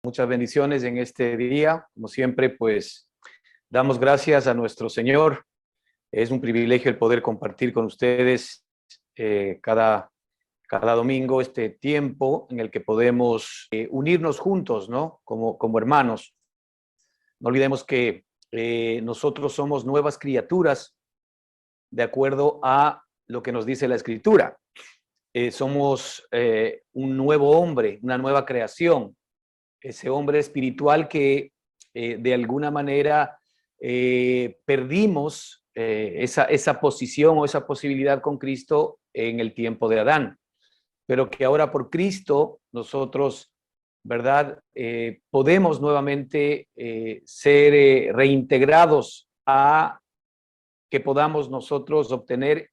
Muchas bendiciones en este día. Como siempre, pues damos gracias a nuestro Señor. Es un privilegio el poder compartir con ustedes cada domingo este tiempo en el que podemos unirnos juntos, ¿no? Como hermanos. No olvidemos que nosotros somos nuevas criaturas de acuerdo a lo que nos dice la Escritura. Somos un nuevo hombre, una nueva creación. Ese hombre espiritual que de alguna manera perdimos esa posición o esa posibilidad con Cristo en el tiempo de Adán, pero que ahora por Cristo nosotros, ¿verdad? Podemos nuevamente ser reintegrados a que podamos nosotros obtener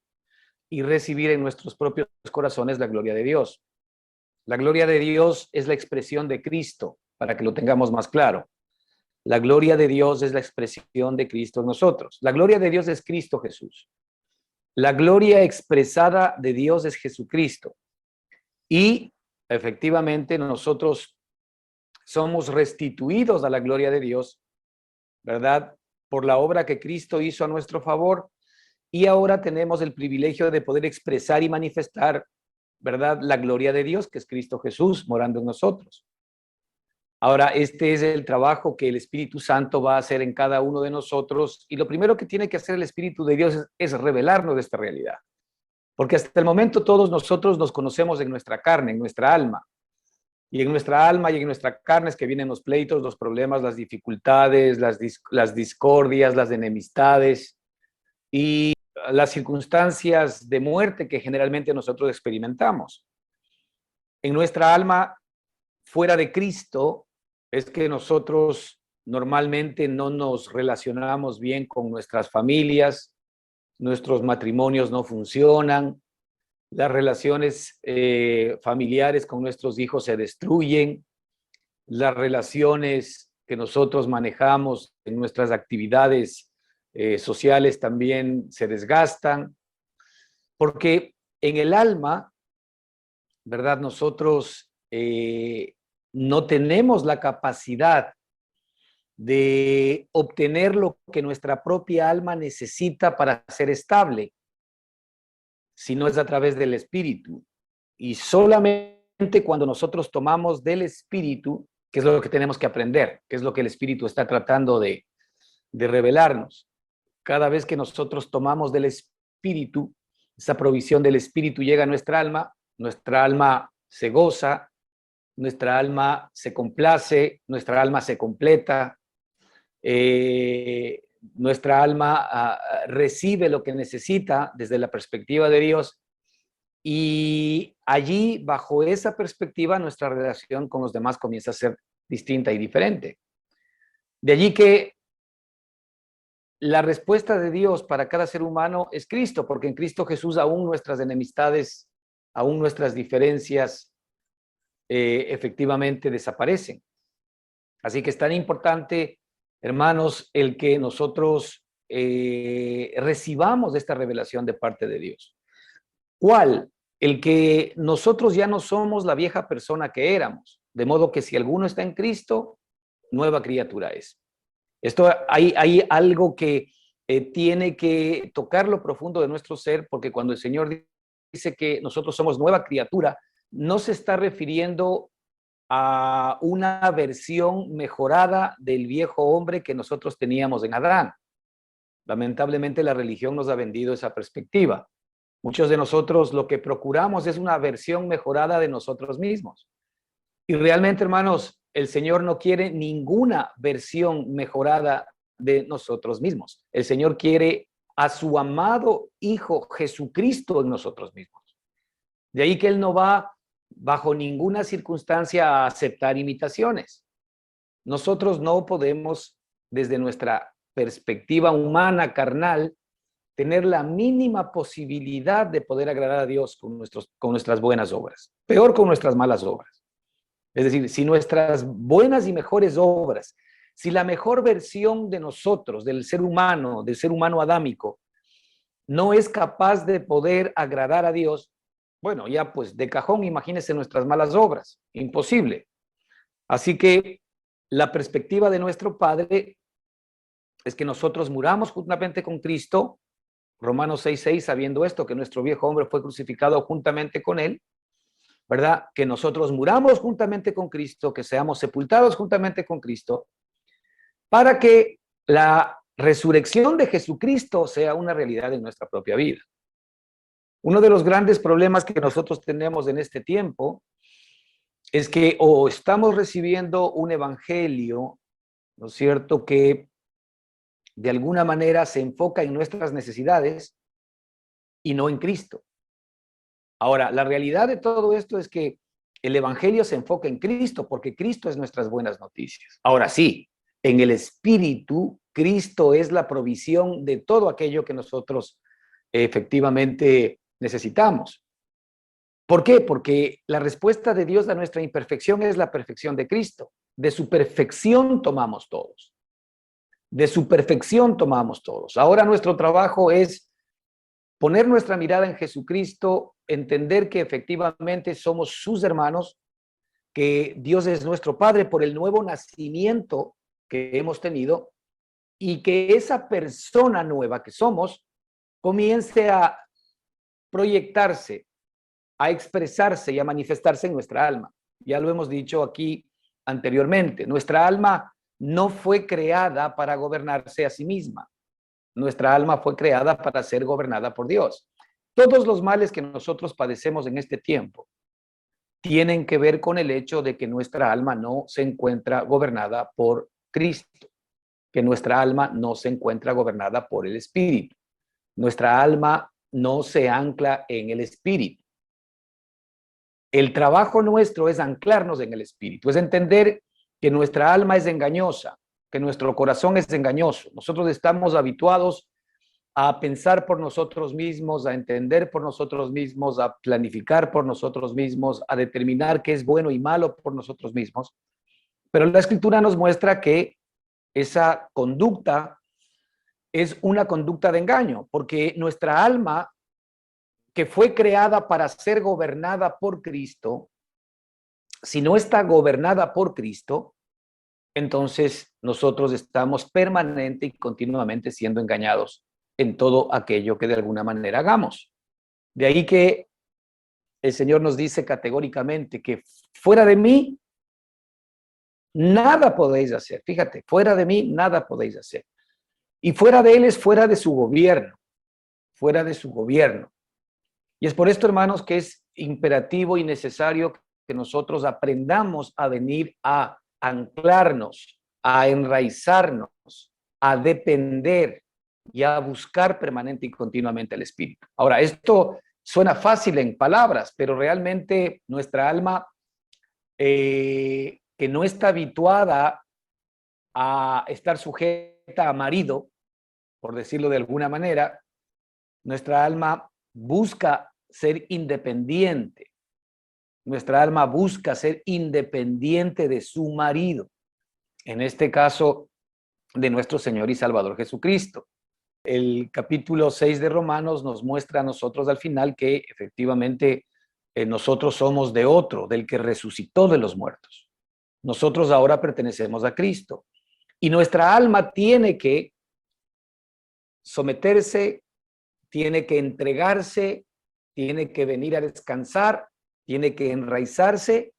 y recibir en nuestros propios corazones la gloria de Dios. La gloria de Dios es la expresión de Cristo, para que lo tengamos más claro. La gloria de Dios es la expresión de Cristo en nosotros. La gloria de Dios es Cristo Jesús. La gloria expresada de Dios es Jesucristo. Y efectivamente nosotros somos restituidos a la gloria de Dios, ¿verdad? Por la obra que Cristo hizo a nuestro favor. Y ahora tenemos el privilegio de poder expresar y manifestar, ¿verdad? La gloria de Dios, que es Cristo Jesús morando en nosotros. Ahora, este es el trabajo que el Espíritu Santo va a hacer en cada uno de nosotros, y lo primero que tiene que hacer el Espíritu de Dios es revelarnos de esta realidad. Porque hasta el momento todos nosotros nos conocemos en nuestra carne, en nuestra alma. Y en nuestra alma y en nuestra carne es que vienen los pleitos, los problemas, las dificultades, las discordias, las enemistades y las circunstancias de muerte que generalmente nosotros experimentamos. En nuestra alma, fuera de Cristo, es que nosotros normalmente no nos relacionamos bien con nuestras familias, nuestros matrimonios no funcionan, las relaciones familiares con nuestros hijos se destruyen, las relaciones que nosotros manejamos en nuestras actividades sociales también se desgastan, porque en el alma, ¿verdad? Nosotros no tenemos la capacidad de obtener lo que nuestra propia alma necesita para ser estable, si no es a través del Espíritu. Y solamente cuando nosotros tomamos del Espíritu, que es lo que tenemos que aprender, que es lo que el Espíritu está tratando de revelarnos. Cada vez que nosotros tomamos del Espíritu, esa provisión del Espíritu llega a nuestra alma se goza, nuestra alma se complace, nuestra alma se completa, nuestra alma recibe lo que necesita desde la perspectiva de Dios, y allí, bajo esa perspectiva, nuestra relación con los demás comienza a ser distinta y diferente. De allí que la respuesta de Dios para cada ser humano es Cristo, porque en Cristo Jesús aún nuestras enemistades, aún nuestras diferencias efectivamente desaparecen. Así que es tan importante, hermanos, el que nosotros recibamos esta revelación de parte de Dios. ¿Cuál? El que nosotros ya no somos la vieja persona que éramos, de modo que si alguno está en Cristo, nueva criatura es. Esto hay algo que tiene que tocar lo profundo de nuestro ser, porque cuando el Señor dice que nosotros somos nueva criatura, no se está refiriendo a una versión mejorada del viejo hombre que nosotros teníamos en Adán. Lamentablemente la religión nos ha vendido esa perspectiva. Muchos de nosotros lo que procuramos es una versión mejorada de nosotros mismos. Y realmente, hermanos, el Señor no quiere ninguna versión mejorada de nosotros mismos. El Señor quiere a su amado Hijo Jesucristo en nosotros mismos. De ahí que Él no va bajo ninguna circunstancia a aceptar imitaciones. Nosotros no podemos, desde nuestra perspectiva humana, carnal, tener la mínima posibilidad de poder agradar a Dios con nuestras buenas obras. Peor con nuestras malas obras. Es decir, si nuestras buenas y mejores obras, si la mejor versión de nosotros, del ser humano adámico, no es capaz de poder agradar a Dios, bueno, ya pues de cajón imagínense nuestras malas obras, imposible. Así que la perspectiva de nuestro Padre es que nosotros muramos juntamente con Cristo, Romanos 6:6, sabiendo esto, que nuestro viejo hombre fue crucificado juntamente con él, ¿verdad? Que nosotros muramos juntamente con Cristo, que seamos sepultados juntamente con Cristo, para que la resurrección de Jesucristo sea una realidad en nuestra propia vida. Uno de los grandes problemas que nosotros tenemos en este tiempo es que o estamos recibiendo un evangelio, ¿no es cierto?, que de alguna manera se enfoca en nuestras necesidades y no en Cristo. Ahora, la realidad de todo esto es que el evangelio se enfoca en Cristo porque Cristo es nuestras buenas noticias. Ahora sí, en el Espíritu, Cristo es la provisión de todo aquello que nosotros efectivamente necesitamos. ¿Por qué? Porque la respuesta de Dios a nuestra imperfección es la perfección de Cristo. De su perfección tomamos todos. De su perfección tomamos todos. Ahora nuestro trabajo es poner nuestra mirada en Jesucristo, entender que efectivamente somos sus hermanos, que Dios es nuestro Padre por el nuevo nacimiento que hemos tenido y que esa persona nueva que somos comience a proyectarse, a expresarse y a manifestarse en nuestra alma. Ya lo hemos dicho aquí anteriormente, nuestra alma no fue creada para gobernarse a sí misma. Nuestra alma fue creada para ser gobernada por Dios. Todos los males que nosotros padecemos en este tiempo tienen que ver con el hecho de que nuestra alma no se encuentra gobernada por Cristo, que nuestra alma no se encuentra gobernada por el Espíritu. Nuestra alma no se ancla en el Espíritu. El trabajo nuestro es anclarnos en el Espíritu, es entender que nuestra alma es engañosa, que nuestro corazón es engañoso. Nosotros estamos habituados a pensar por nosotros mismos, a entender por nosotros mismos, a planificar por nosotros mismos, a determinar qué es bueno y malo por nosotros mismos. Pero la Escritura nos muestra que esa conducta es una conducta de engaño, porque nuestra alma, que fue creada para ser gobernada por Cristo, si no está gobernada por Cristo, entonces nosotros estamos permanente y continuamente siendo engañados en todo aquello que de alguna manera hagamos. De ahí que el Señor nos dice categóricamente que fuera de mí, nada podéis hacer. Fíjate, fuera de mí, nada podéis hacer. Y fuera de Él es fuera de su gobierno, fuera de su gobierno. Y es por esto, hermanos, que es imperativo y necesario que nosotros aprendamos a venir a anclarnos, a enraizarnos, a depender y a buscar permanente y continuamente el Espíritu. Ahora, esto suena fácil en palabras, pero realmente nuestra alma, que no está habituada a estar sujeta a marido, por decirlo de alguna manera, nuestra alma busca ser independiente. Nuestra alma busca ser independiente de su marido. En este caso, de nuestro Señor y Salvador Jesucristo. El capítulo 6 de Romanos nos muestra a nosotros al final que efectivamente nosotros somos de otro, del que resucitó de los muertos. Nosotros ahora pertenecemos a Cristo. Y nuestra alma tiene que someterse, tiene que entregarse, tiene que venir a descansar, tiene que enraizarse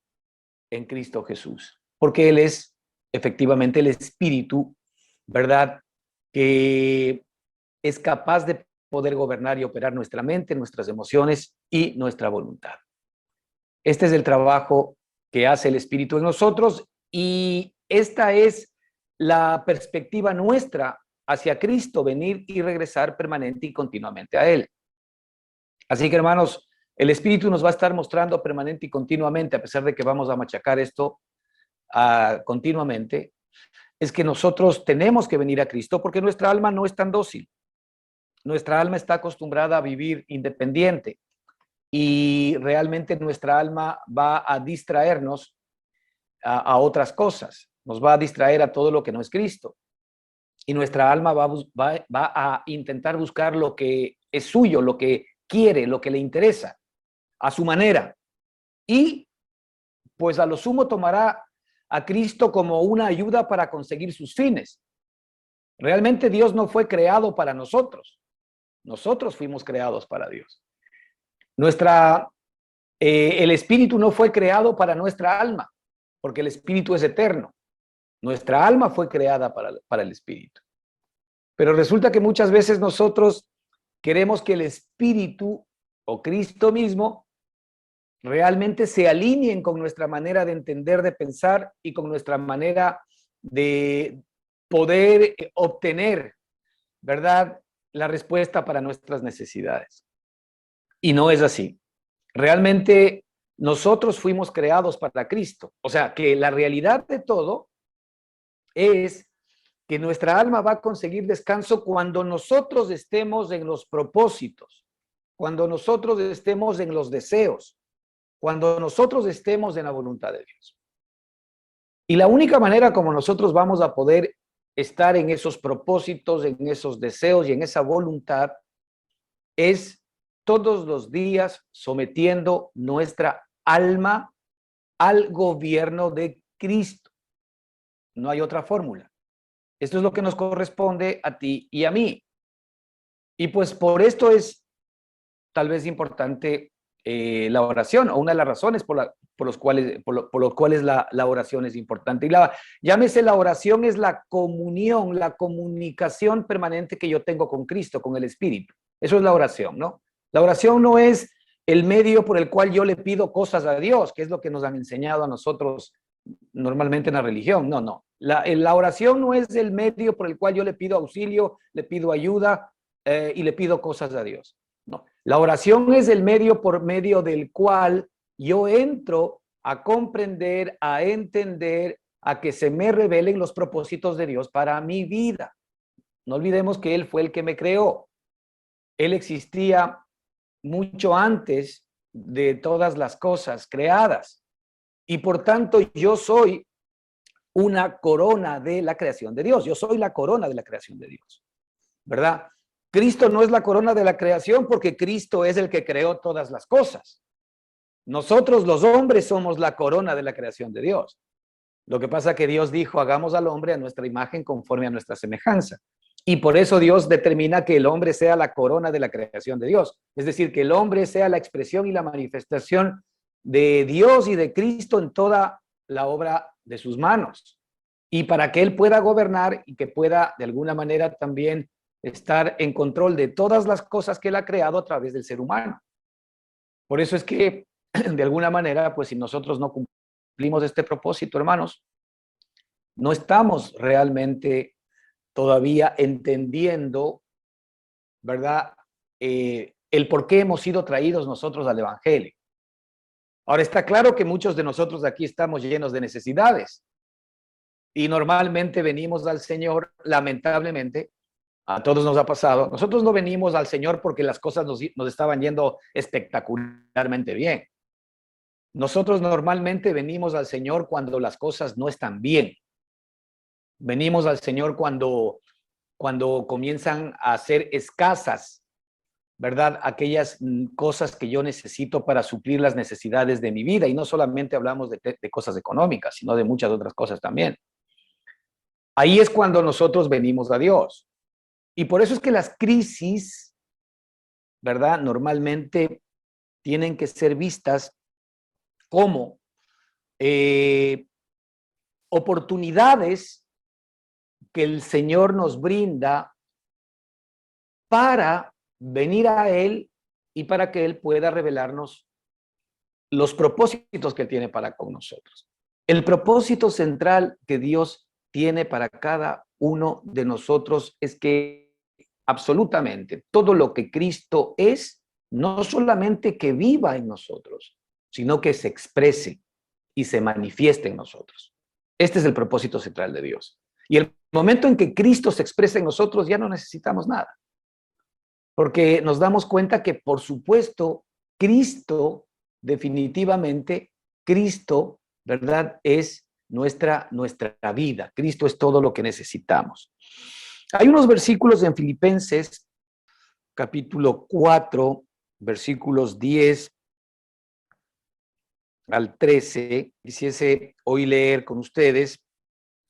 en Cristo Jesús, porque Él es efectivamente el Espíritu, ¿verdad?, que es capaz de poder gobernar y operar nuestra mente, nuestras emociones y nuestra voluntad. Este es el trabajo que hace el Espíritu en nosotros y esta es la perspectiva nuestra hacia Cristo, venir y regresar permanente y continuamente a Él. Así que, hermanos, el Espíritu nos va a estar mostrando permanente y continuamente, a pesar de que vamos a machacar esto continuamente, es que nosotros tenemos que venir a Cristo porque nuestra alma no es tan dócil. Nuestra alma está acostumbrada a vivir independiente y realmente nuestra alma va a distraernos a otras cosas, nos va a distraer a todo lo que no es Cristo. Y nuestra alma va a intentar buscar lo que es suyo, lo que quiere, lo que le interesa, a su manera. Y pues a lo sumo tomará a Cristo como una ayuda para conseguir sus fines. Realmente Dios no fue creado para nosotros. Nosotros fuimos creados para Dios. El espíritu no fue creado para nuestra alma, porque el espíritu es eterno. Nuestra alma fue creada para el espíritu. Pero resulta que muchas veces nosotros queremos que el espíritu o Cristo mismo realmente se alineen con nuestra manera de entender, de pensar y con nuestra manera de poder obtener, ¿verdad?, la respuesta para nuestras necesidades. Y no es así. Realmente nosotros fuimos creados para Cristo. O sea, que la realidad de todo es que nuestra alma va a conseguir descanso cuando nosotros estemos en los propósitos, cuando nosotros estemos en los deseos, cuando nosotros estemos en la voluntad de Dios. Y la única manera como nosotros vamos a poder estar en esos propósitos, en esos deseos y en esa voluntad es todos los días sometiendo nuestra alma al gobierno de Cristo. No hay otra fórmula. Esto es lo que nos corresponde a ti y a mí. Y pues por esto es tal vez importante la oración, o una de las razones por los cuales la oración es importante. Y llámese, la oración es la comunión, la comunicación permanente que yo tengo con Cristo, con el Espíritu. Eso es la oración, ¿no? La oración no es el medio por el cual yo le pido cosas a Dios, que es lo que nos han enseñado a nosotros normalmente en la religión. No, no. La oración no es el medio por el cual yo le pido auxilio, le pido ayuda y le pido cosas a Dios. No. La oración es el medio por medio del cual yo entro a comprender, a entender, a que se me revelen los propósitos de Dios para mi vida. No olvidemos que Él fue el que me creó. Él existía mucho antes de todas las cosas creadas. Y por tanto, yo soy una corona de la creación de Dios. Yo soy la corona de la creación de Dios, ¿verdad? Cristo no es la corona de la creación porque Cristo es el que creó todas las cosas. Nosotros los hombres somos la corona de la creación de Dios. Lo que pasa es que Dios dijo, hagamos al hombre a nuestra imagen conforme a nuestra semejanza. Y por eso Dios determina que el hombre sea la corona de la creación de Dios. Es decir, que el hombre sea la expresión y la manifestación de Dios y de Cristo en toda la obra de sus manos. Y para que Él pueda gobernar y que pueda de alguna manera también estar en control de todas las cosas que Él ha creado a través del ser humano. Por eso es que, de alguna manera, pues si nosotros no cumplimos este propósito, hermanos, no estamos realmente todavía entendiendo, ¿verdad?, el por qué hemos sido traídos nosotros al Evangelio. Ahora, está claro que muchos de nosotros aquí estamos llenos de necesidades y normalmente venimos al Señor, lamentablemente, a todos nos ha pasado. Nosotros no venimos al Señor porque las cosas nos estaban yendo espectacularmente bien. Nosotros normalmente venimos al Señor cuando las cosas no están bien. Venimos al Señor cuando comienzan a ser escasas, ¿verdad?, aquellas cosas que yo necesito para suplir las necesidades de mi vida. Y no solamente hablamos de cosas económicas, sino de muchas otras cosas también. Ahí es cuando nosotros venimos a Dios. Y por eso es que las crisis, ¿verdad?, normalmente tienen que ser vistas como oportunidades que el Señor nos brinda para venir a Él y para que Él pueda revelarnos los propósitos que tiene para con nosotros. El propósito central que Dios tiene para cada uno de nosotros es que absolutamente todo lo que Cristo es, no solamente que viva en nosotros, sino que se exprese y se manifieste en nosotros. Este es el propósito central de Dios. Y el momento en que Cristo se expresa en nosotros, ya no necesitamos nada. Porque nos damos cuenta que, por supuesto, Cristo, definitivamente, Cristo, ¿verdad?, es nuestra vida. Cristo es todo lo que necesitamos. Hay unos versículos en Filipenses, capítulo 4, versículos 10 al 13, quisiese hoy leer con ustedes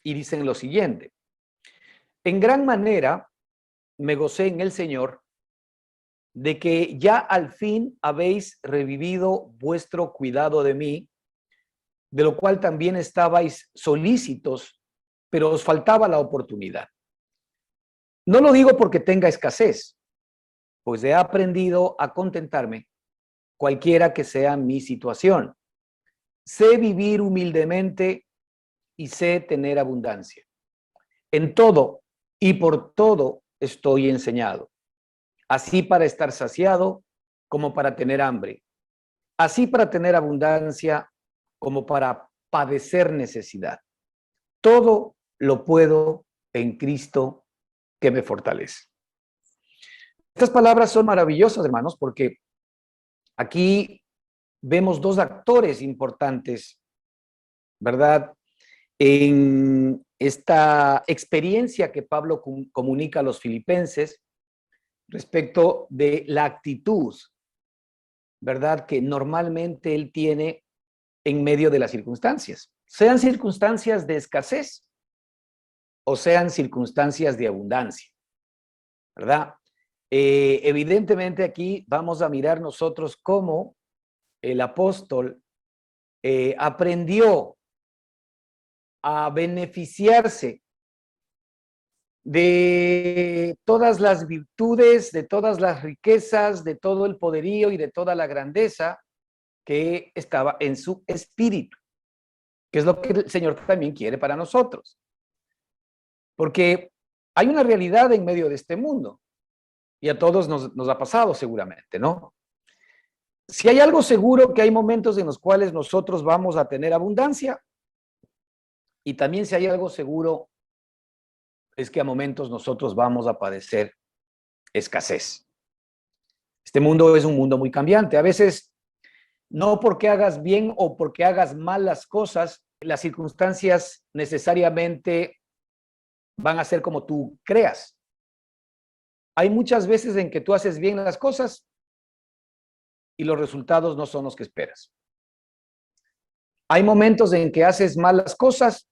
y dicen lo siguiente. En gran manera me gocé en el Señor de que ya al fin habéis revivido vuestro cuidado de mí, de lo cual también estabais solícitos, pero os faltaba la oportunidad. No lo digo porque tenga escasez, pues he aprendido a contentarme, cualquiera que sea mi situación. Sé vivir humildemente y sé tener abundancia. En todo y por todo estoy enseñado, así para estar saciado como para tener hambre, así para tener abundancia como para padecer necesidad. Todo lo puedo en Cristo que me fortalece. Estas palabras son maravillosas, hermanos, porque aquí vemos dos actores importantes, ¿verdad? En esta experiencia que Pablo comunica a los filipenses respecto de la actitud, ¿verdad? Que normalmente él tiene en medio de las circunstancias, sean circunstancias de escasez o sean circunstancias de abundancia, ¿verdad? Evidentemente aquí vamos a mirar nosotros cómo el apóstol aprendió a beneficiarse de todas las virtudes, de todas las riquezas, de todo el poderío y de toda la grandeza que estaba en su espíritu, que es lo que el Señor también quiere para nosotros. Porque hay una realidad en medio de este mundo y a todos nos ha pasado seguramente, ¿no? Si hay algo seguro, que hay momentos en los cuales nosotros vamos a tener abundancia, y también si hay algo seguro es que a momentos nosotros vamos a padecer escasez. Este mundo es un mundo muy cambiante. A veces, no porque hagas bien o porque hagas mal las cosas, las circunstancias necesariamente van a ser como tú creas. Hay muchas veces en que tú haces bien las cosas y los resultados no son los que esperas. Hay momentos en que haces mal las cosas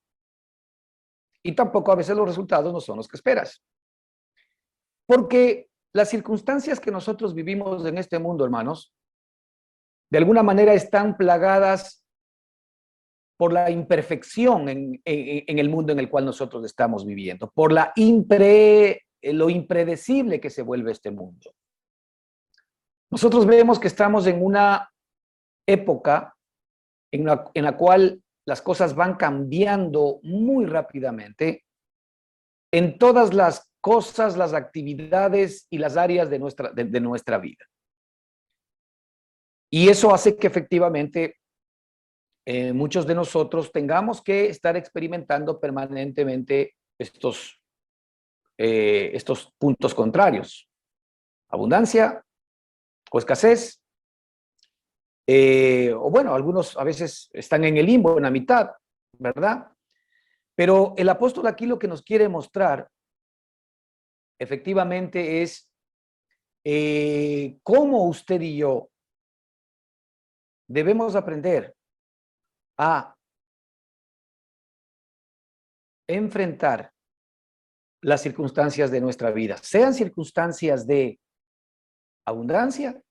y tampoco a veces los resultados no son los que esperas. Porque las circunstancias que nosotros vivimos en este mundo, hermanos, de alguna manera están plagadas por la imperfección en el mundo en el cual nosotros estamos viviendo, por lo impredecible que se vuelve este mundo. Nosotros vemos que estamos en una época en la cual las cosas van cambiando muy rápidamente en todas las cosas, las actividades y las áreas de nuestra vida. Y eso hace que efectivamente muchos de nosotros tengamos que estar experimentando permanentemente estos puntos contrarios. Abundancia o escasez. O bueno, algunos a veces están en el limbo, en la mitad, ¿verdad? Pero el apóstol aquí lo que nos quiere mostrar efectivamente es cómo usted y yo debemos aprender a enfrentar las circunstancias de nuestra vida, sean circunstancias de abundancia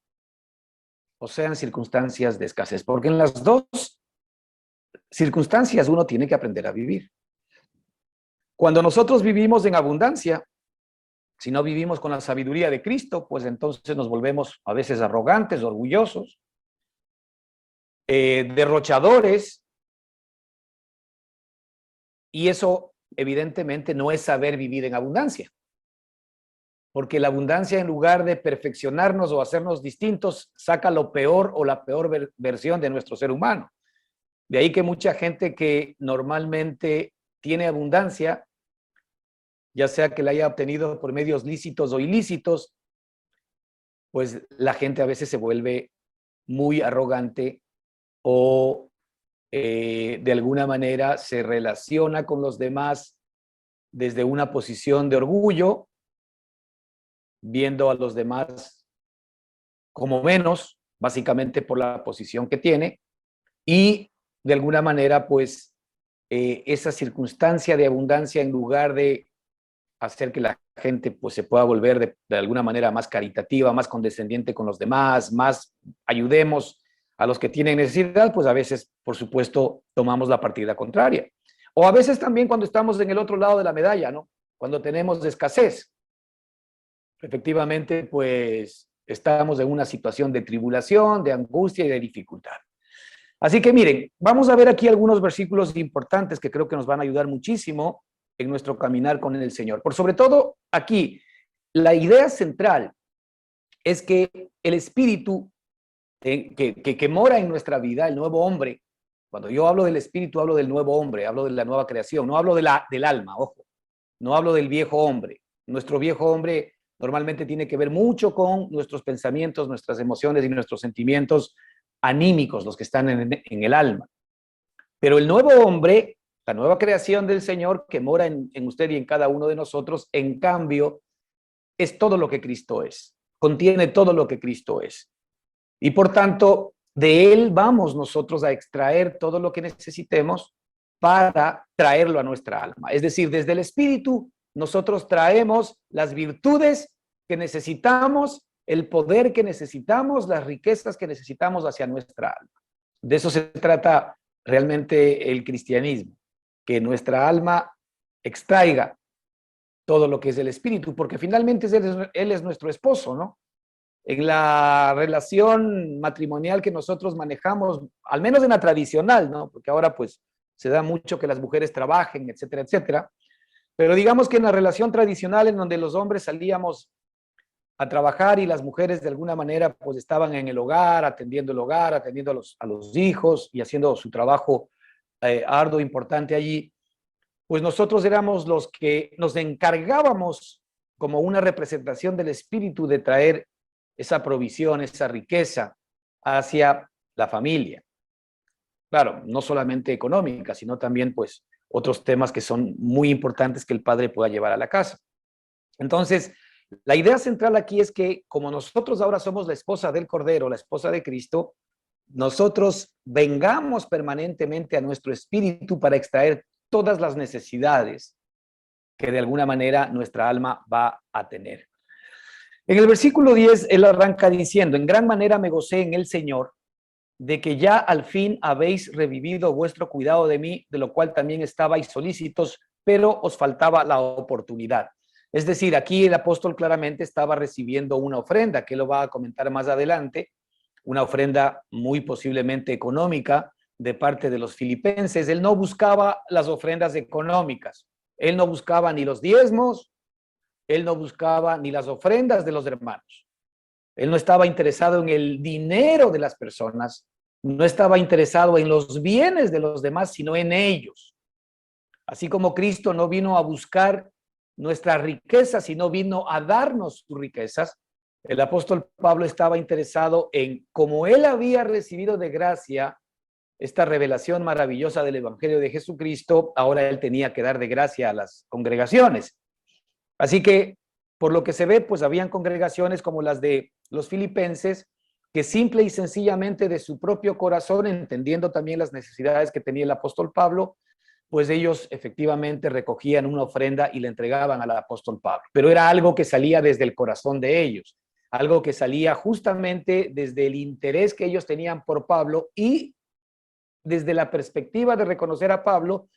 o sean circunstancias de escasez, porque en las dos circunstancias uno tiene que aprender a vivir. Cuando nosotros vivimos en abundancia, si no vivimos con la sabiduría de Cristo, pues entonces nos volvemos a veces arrogantes, orgullosos, derrochadores, y eso evidentemente no es saber vivir en abundancia. Porque la abundancia, en lugar de perfeccionarnos o hacernos distintos, saca lo peor o la peor versión de nuestro ser humano. De ahí que mucha gente que normalmente tiene abundancia, ya sea que la haya obtenido por medios lícitos o ilícitos, pues la gente a veces se vuelve muy arrogante o de alguna manera se relaciona con los demás desde una posición de orgullo, viendo a los demás como menos, básicamente por la posición que tiene, y de alguna manera, pues, esa circunstancia de abundancia, en lugar de hacer que la gente pues se pueda volver de alguna manera más caritativa, más condescendiente con los demás, más ayudemos a los que tienen necesidad, pues a veces, por supuesto, tomamos la partida contraria. O a veces también cuando estamos en el otro lado de la medalla, ¿no? Cuando tenemos escasez, efectivamente, pues estamos en una situación de tribulación, de angustia y de dificultad. Así que miren, vamos a ver aquí algunos versículos importantes que creo que nos van a ayudar muchísimo en nuestro caminar con el Señor. Por sobre todo aquí, la idea central es que el Espíritu que mora en nuestra vida, el nuevo hombre, cuando yo hablo del Espíritu, hablo del nuevo hombre, hablo de la nueva creación, no hablo del alma, ojo, no hablo del viejo hombre. Nuestro viejo hombre normalmente tiene que ver mucho con nuestros pensamientos, nuestras emociones y nuestros sentimientos anímicos, los que están en el alma. Pero el nuevo hombre, la nueva creación del Señor que mora en usted y en cada uno de nosotros, en cambio, es todo lo que Cristo es, contiene todo lo que Cristo es. Y por tanto, de Él vamos nosotros a extraer todo lo que necesitemos para traerlo a nuestra alma. Es decir, desde el Espíritu, nosotros traemos las virtudes que necesitamos, el poder que necesitamos, las riquezas que necesitamos hacia nuestra alma. De eso se trata realmente el cristianismo, que nuestra alma extraiga todo lo que es el Espíritu, porque finalmente Él es nuestro esposo, ¿no? En la relación matrimonial que nosotros manejamos, al menos en la tradicional, ¿no? Porque ahora pues se da mucho que las mujeres trabajen, etcétera, etcétera. Pero digamos que en la relación tradicional en donde los hombres salíamos a trabajar y las mujeres de alguna manera pues estaban en el hogar, atendiendo a los hijos y haciendo su trabajo arduo, importante allí, pues nosotros éramos los que nos encargábamos como una representación del Espíritu de traer esa provisión, esa riqueza hacia la familia. Claro, no solamente económica, sino también pues otros temas que son muy importantes que el padre pueda llevar a la casa. Entonces, la idea central aquí es que como nosotros ahora somos la esposa del Cordero, la esposa de Cristo, nosotros vengamos permanentemente a nuestro espíritu para extraer todas las necesidades que de alguna manera nuestra alma va a tener. En el versículo 10, él arranca diciendo, en gran manera me gocé en el Señor, de que ya al fin habéis revivido vuestro cuidado de mí, de lo cual también estabais solícitos, pero os faltaba la oportunidad. Es decir, aquí el apóstol claramente estaba recibiendo una ofrenda, que lo va a comentar más adelante, una ofrenda muy posiblemente económica de parte de los filipenses. Él no buscaba las ofrendas económicas, él no buscaba ni los diezmos, él no buscaba ni las ofrendas de los hermanos. Él no estaba interesado en el dinero de las personas, no estaba interesado en los bienes de los demás, sino en ellos. Así como Cristo no vino a buscar nuestras riquezas, sino vino a darnos sus riquezas, el apóstol Pablo estaba interesado en, como él había recibido de gracia esta revelación maravillosa del Evangelio de Jesucristo, ahora él tenía que dar de gracia a las congregaciones. Así que, por lo que se ve, pues habían congregaciones como las de los filipenses, que simple y sencillamente de su propio corazón, entendiendo también las necesidades que tenía el apóstol Pablo, pues ellos efectivamente recogían una ofrenda y le entregaban al apóstol Pablo. Pero era algo que salía desde el corazón de ellos, algo que salía justamente desde el interés que ellos tenían por Pablo y desde la perspectiva de reconocer a Pablo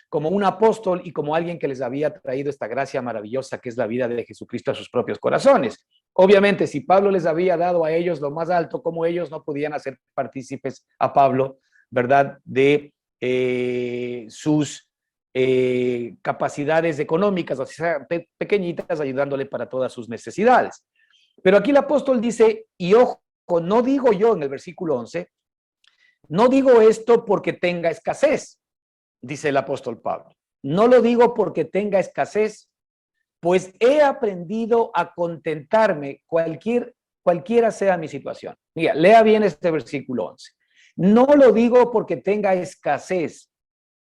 como un apóstol y como alguien que les había traído esta gracia maravillosa que es la vida de Jesucristo a sus propios corazones. Obviamente, si Pablo les había dado a ellos lo más alto, como ellos no podían hacer partícipes a Pablo, ¿verdad?, de sus capacidades económicas, o sea, pequeñitas, ayudándole para todas sus necesidades. Pero aquí el apóstol dice, y ojo, no digo yo en el versículo 11, no digo esto porque tenga escasez, dice el apóstol Pablo. No lo digo porque tenga escasez, pues he aprendido a contentarme cualquiera sea mi situación. Mira, lea bien este versículo 11. No lo digo porque tenga escasez,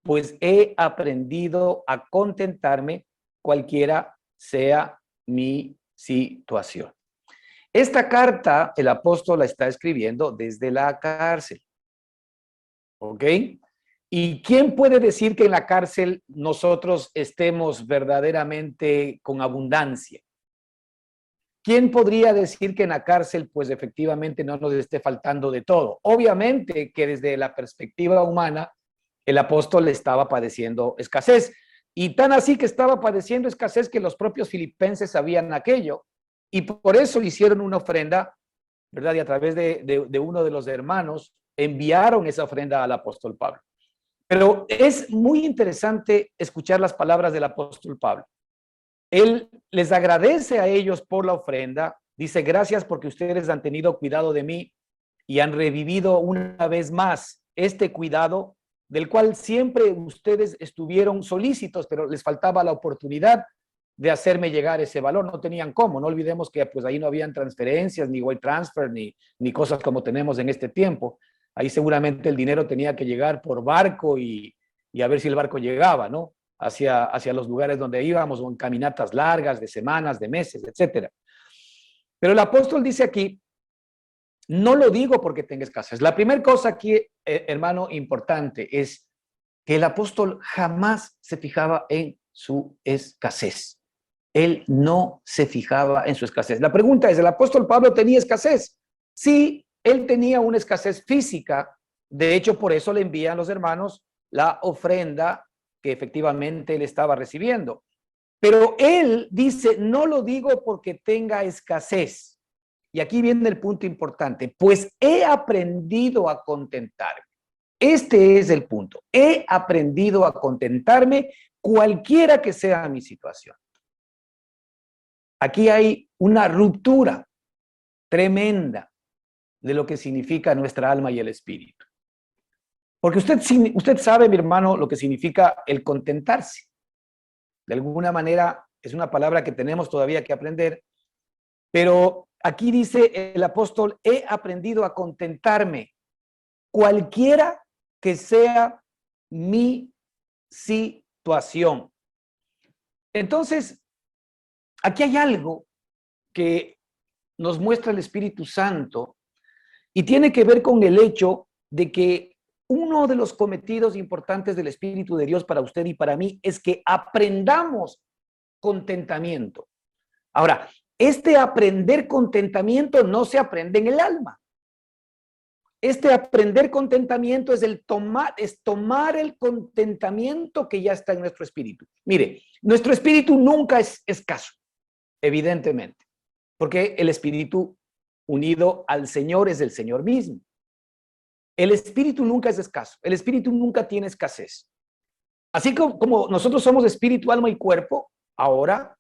pues he aprendido a contentarme cualquiera sea mi situación. Esta carta el apóstol la está escribiendo desde la cárcel. ¿Ok? ¿Y quién puede decir que en la cárcel nosotros estemos verdaderamente con abundancia? ¿Quién podría decir que en la cárcel, pues efectivamente no nos esté faltando de todo? Obviamente que desde la perspectiva humana, el apóstol estaba padeciendo escasez. Y tan así que estaba padeciendo escasez que los propios filipenses sabían aquello. Y por eso hicieron una ofrenda, ¿verdad? Y a través de uno de los hermanos enviaron esa ofrenda al apóstol Pablo. Pero es muy interesante escuchar las palabras del apóstol Pablo. Él les agradece a ellos por la ofrenda. Dice, gracias porque ustedes han tenido cuidado de mí y han revivido una vez más este cuidado del cual siempre ustedes estuvieron solícitos, pero les faltaba la oportunidad de hacerme llegar ese valor. No tenían cómo. No olvidemos que pues ahí no habían transferencias, ni wire transfer, ni cosas como tenemos en este tiempo. Ahí seguramente el dinero tenía que llegar por barco y a ver si el barco llegaba, ¿no? Hacia los lugares donde íbamos, o en caminatas largas de semanas, de meses, etcétera. Pero el apóstol dice aquí, no lo digo porque tenga escasez. La primera cosa aquí, hermano, importante es que el apóstol jamás se fijaba en su escasez. Él no se fijaba en su escasez. La pregunta es, ¿el apóstol Pablo tenía escasez? Sí, él tenía una escasez física. De hecho, por eso le envían los hermanos la ofrenda que efectivamente él estaba recibiendo. Pero él dice, no lo digo porque tenga escasez. Y aquí viene el punto importante, pues he aprendido a contentarme. Este es el punto. He aprendido a contentarme cualquiera que sea mi situación. Aquí hay una ruptura tremenda de lo que significa nuestra alma y el espíritu. Porque usted sabe, mi hermano, lo que significa el contentarse. De alguna manera es una palabra que tenemos todavía que aprender, pero aquí dice el apóstol, he aprendido a contentarme cualquiera que sea mi situación. Entonces, aquí hay algo que nos muestra el Espíritu Santo y tiene que ver con el hecho de que uno de los cometidos importantes del Espíritu de Dios para usted y para mí es que aprendamos contentamiento. Ahora, este aprender contentamiento no se aprende en el alma. Este aprender contentamiento es tomar el contentamiento que ya está en nuestro espíritu. Mire, nuestro espíritu nunca es escaso, evidentemente, porque el espíritu unido al Señor es el Señor mismo. El espíritu nunca es escaso, el espíritu nunca tiene escasez. Así como nosotros somos espíritu, alma y cuerpo, ahora,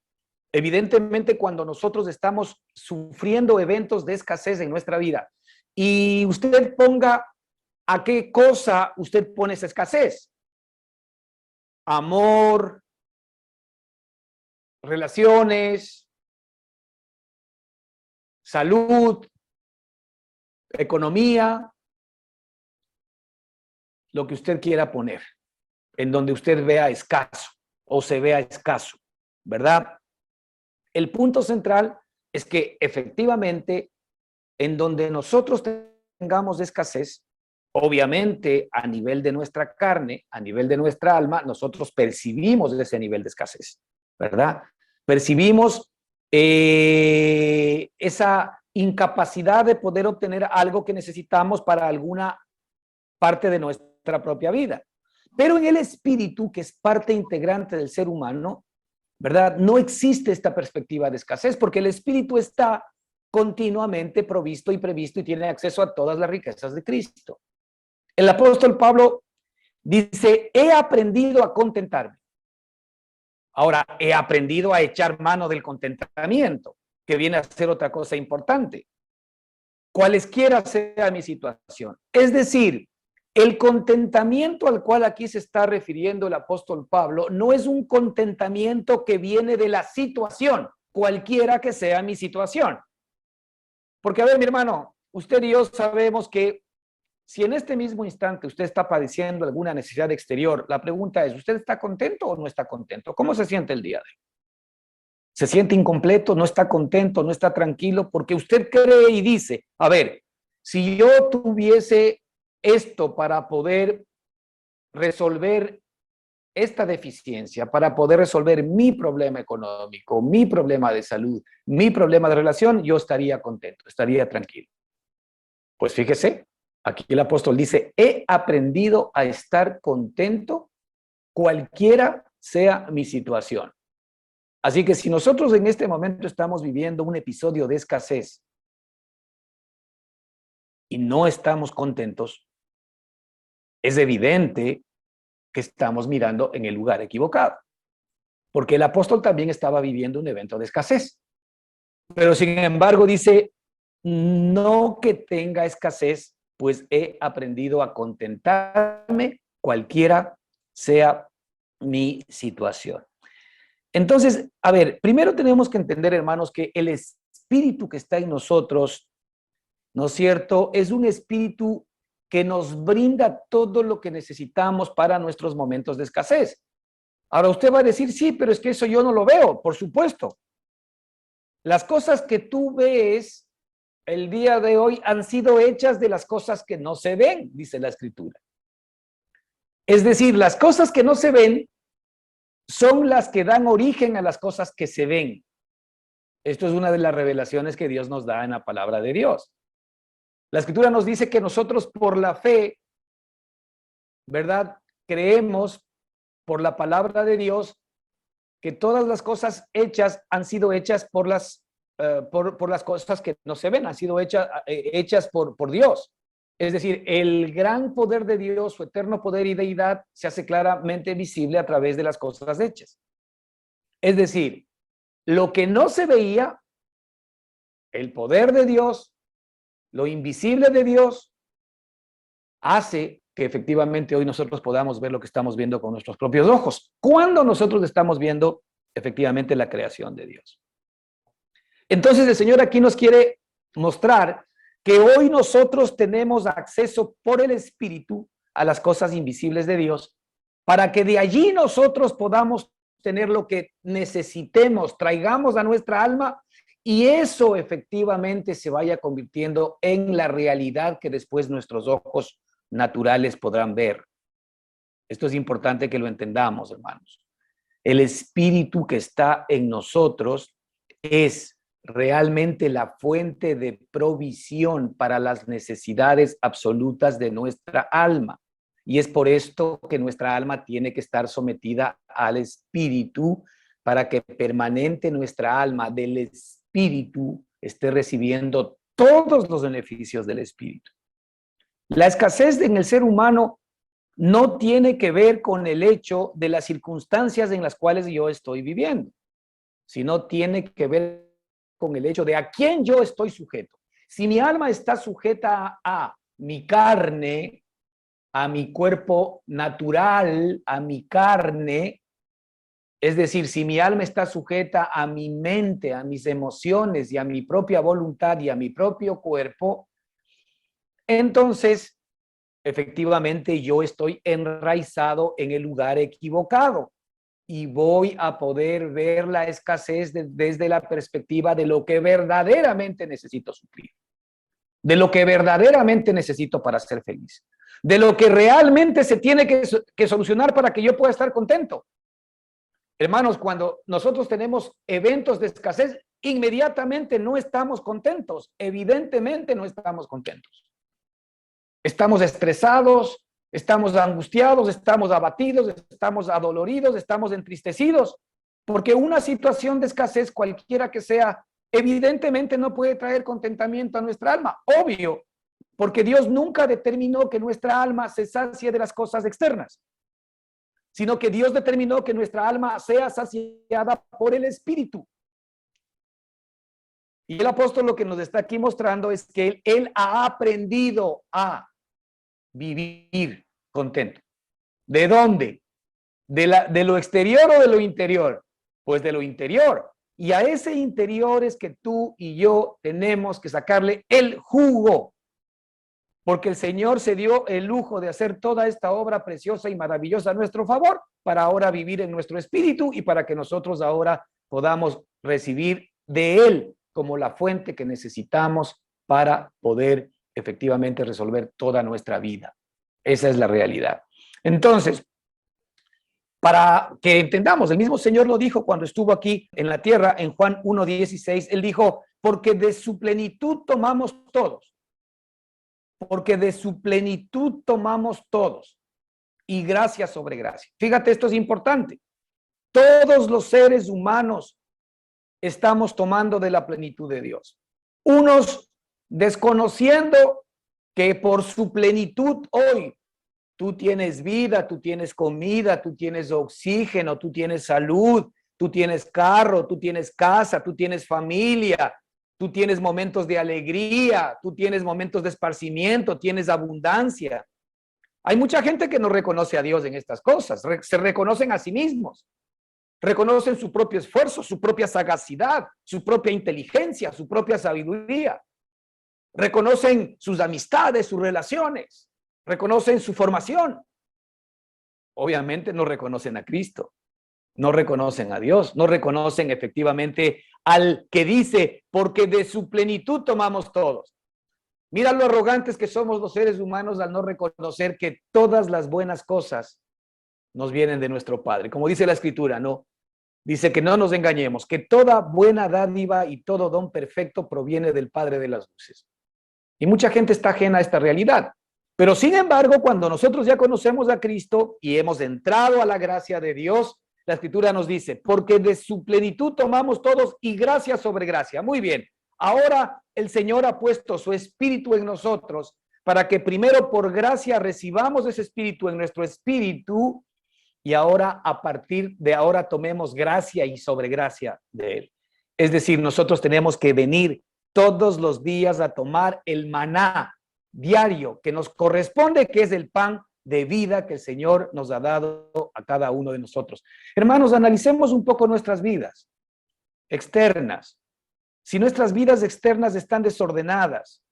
evidentemente cuando nosotros estamos sufriendo eventos de escasez en nuestra vida, y usted ponga a qué cosa usted pone esa escasez. Amor, relaciones, salud, economía, lo que usted quiera poner, en donde usted vea escaso o se vea escaso, ¿verdad? El punto central es que efectivamente en donde nosotros tengamos escasez, obviamente a nivel de nuestra carne, a nivel de nuestra alma, nosotros percibimos ese nivel de escasez, ¿verdad? Percibimos esa incapacidad de poder obtener algo que necesitamos para alguna parte de nuestra propia vida. Pero en el espíritu, que es parte integrante del ser humano, ¿verdad? No existe esta perspectiva de escasez porque el espíritu está continuamente provisto y previsto y tiene acceso a todas las riquezas de Cristo. El apóstol Pablo dice, he aprendido a contentarme. Ahora, he aprendido a echar mano del contentamiento, que viene a ser otra cosa importante. Cualesquiera sea mi situación. Es decir, el contentamiento al cual aquí se está refiriendo el apóstol Pablo no es un contentamiento que viene de la situación, cualquiera que sea mi situación. Porque, a ver, mi hermano, usted y yo sabemos que si en este mismo instante usted está padeciendo alguna necesidad exterior, la pregunta es, ¿usted está contento o no está contento? ¿Cómo se siente el día de hoy? ¿Se siente incompleto? ¿No está contento? ¿No está tranquilo? Porque usted cree y dice, a ver, si yo tuviese esto para poder resolver esta deficiencia, para poder resolver mi problema económico, mi problema de salud, mi problema de relación, yo estaría contento, estaría tranquilo. Pues fíjese, aquí el apóstol dice, he aprendido a estar contento cualquiera sea mi situación. Así que si nosotros en este momento estamos viviendo un episodio de escasez y no estamos contentos, es evidente que estamos mirando en el lugar equivocado. Porque el apóstol también estaba viviendo un evento de escasez. Pero sin embargo dice, no que tenga escasez, pues he aprendido a contentarme cualquiera sea mi situación. Entonces, a ver, primero tenemos que entender, hermanos, que el espíritu que está en nosotros, ¿no es cierto?, es un espíritu que nos brinda todo lo que necesitamos para nuestros momentos de escasez. Ahora usted va a decir, sí, pero es que eso yo no lo veo, por supuesto. Las cosas que tú ves el día de hoy han sido hechas de las cosas que no se ven, dice la Escritura. Es decir, las cosas que no se ven son las que dan origen a las cosas que se ven. Esto es una de las revelaciones que Dios nos da en la palabra de Dios. La Escritura nos dice que nosotros por la fe, ¿verdad?, creemos por la palabra de Dios que todas las cosas hechas han sido hechas por las cosas que no se ven, han sido hechas por Dios. Es decir, el gran poder de Dios, su eterno poder y deidad, se hace claramente visible a través de las cosas hechas. Es decir, lo que no se veía, el poder de Dios, lo invisible de Dios, hace que efectivamente hoy nosotros podamos ver lo que estamos viendo con nuestros propios ojos. Cuando nosotros estamos viendo efectivamente la creación de Dios. Entonces el Señor aquí nos quiere mostrar que hoy nosotros tenemos acceso por el Espíritu a las cosas invisibles de Dios, para que de allí nosotros podamos tener lo que necesitemos, traigamos a nuestra alma y eso efectivamente se vaya convirtiendo en la realidad que después nuestros ojos naturales podrán ver. Esto es importante que lo entendamos, hermanos. El Espíritu que está en nosotros es realmente la fuente de provisión para las necesidades absolutas de nuestra alma. Y es por esto que nuestra alma tiene que estar sometida al Espíritu para que permanente nuestra alma del Espíritu esté recibiendo todos los beneficios del Espíritu. La escasez en el ser humano no tiene que ver con el hecho de las circunstancias en las cuales yo estoy viviendo, sino tiene que ver con el hecho de a quién yo estoy sujeto. Si mi alma está sujeta a mi carne, a mi cuerpo natural, a mi carne, es decir, si mi alma está sujeta a mi mente, a mis emociones y a mi propia voluntad y a mi propio cuerpo, entonces efectivamente yo estoy enraizado en el lugar equivocado y voy a poder ver la escasez desde la perspectiva de lo que verdaderamente necesito suplir, de lo que verdaderamente necesito para ser feliz, de lo que realmente se tiene que solucionar para que yo pueda estar contento. Hermanos, cuando nosotros tenemos eventos de escasez, inmediatamente no estamos contentos, evidentemente no estamos contentos. Estamos estresados, estamos angustiados, estamos abatidos, estamos adoloridos, estamos entristecidos, porque una situación de escasez, cualquiera que sea, evidentemente no puede traer contentamiento a nuestra alma. Obvio, porque Dios nunca determinó que nuestra alma se sacie de las cosas externas, sino que Dios determinó que nuestra alma sea saciada por el Espíritu. Y el apóstol lo que nos está aquí mostrando es que él ha aprendido a vivir contento. ¿De dónde? ¿De lo exterior o de lo interior? Pues de lo interior. Y a ese interior es que tú y yo tenemos que sacarle el jugo. Porque el Señor se dio el lujo de hacer toda esta obra preciosa y maravillosa a nuestro favor para ahora vivir en nuestro espíritu y para que nosotros ahora podamos recibir de Él como la fuente que necesitamos para poder efectivamente resolver toda nuestra vida. Esa es la realidad. Entonces, para que entendamos, el mismo Señor lo dijo cuando estuvo aquí en la tierra, en Juan 1:16, Él dijo, porque de su plenitud tomamos todos, porque de su plenitud tomamos todos, y gracia sobre gracia. Fíjate, esto es importante. Todos los seres humanos estamos tomando de la plenitud de Dios. Unos desconociendo que por su plenitud hoy tú tienes vida, tú tienes comida, tú tienes oxígeno, tú tienes salud, tú tienes carro, tú tienes casa, tú tienes familia, tú tienes momentos de alegría, tú tienes momentos de esparcimiento, tienes abundancia. Hay mucha gente que no reconoce a Dios en estas cosas, se reconocen a sí mismos, reconocen su propio esfuerzo, su propia sagacidad, su propia inteligencia, su propia sabiduría, reconocen sus amistades, sus relaciones, reconocen su formación. Obviamente no reconocen a Cristo, no reconocen a Dios, no reconocen efectivamente al que dice, porque de su plenitud tomamos todos. Mira lo arrogantes que somos los seres humanos al no reconocer que todas las buenas cosas nos vienen de nuestro Padre. Como dice la Escritura, ¿no? Dice que no nos engañemos, que toda buena dádiva y todo don perfecto proviene del Padre de las luces. Y mucha gente está ajena a esta realidad. Pero sin embargo, cuando nosotros ya conocemos a Cristo y hemos entrado a la gracia de Dios, la Escritura nos dice, porque de su plenitud tomamos todos y gracia sobre gracia. Muy bien, ahora el Señor ha puesto su Espíritu en nosotros para que primero por gracia recibamos ese Espíritu en nuestro espíritu y ahora a partir de ahora tomemos gracia y sobre gracia de Él. Es decir, nosotros tenemos que venir todos los días a tomar el maná diario que nos corresponde, que es el pan de vida que el Señor nos ha dado a cada uno de nosotros. Hermanos, analicemos un poco nuestras vidas externas. Si nuestras vidas externas están desordenadas,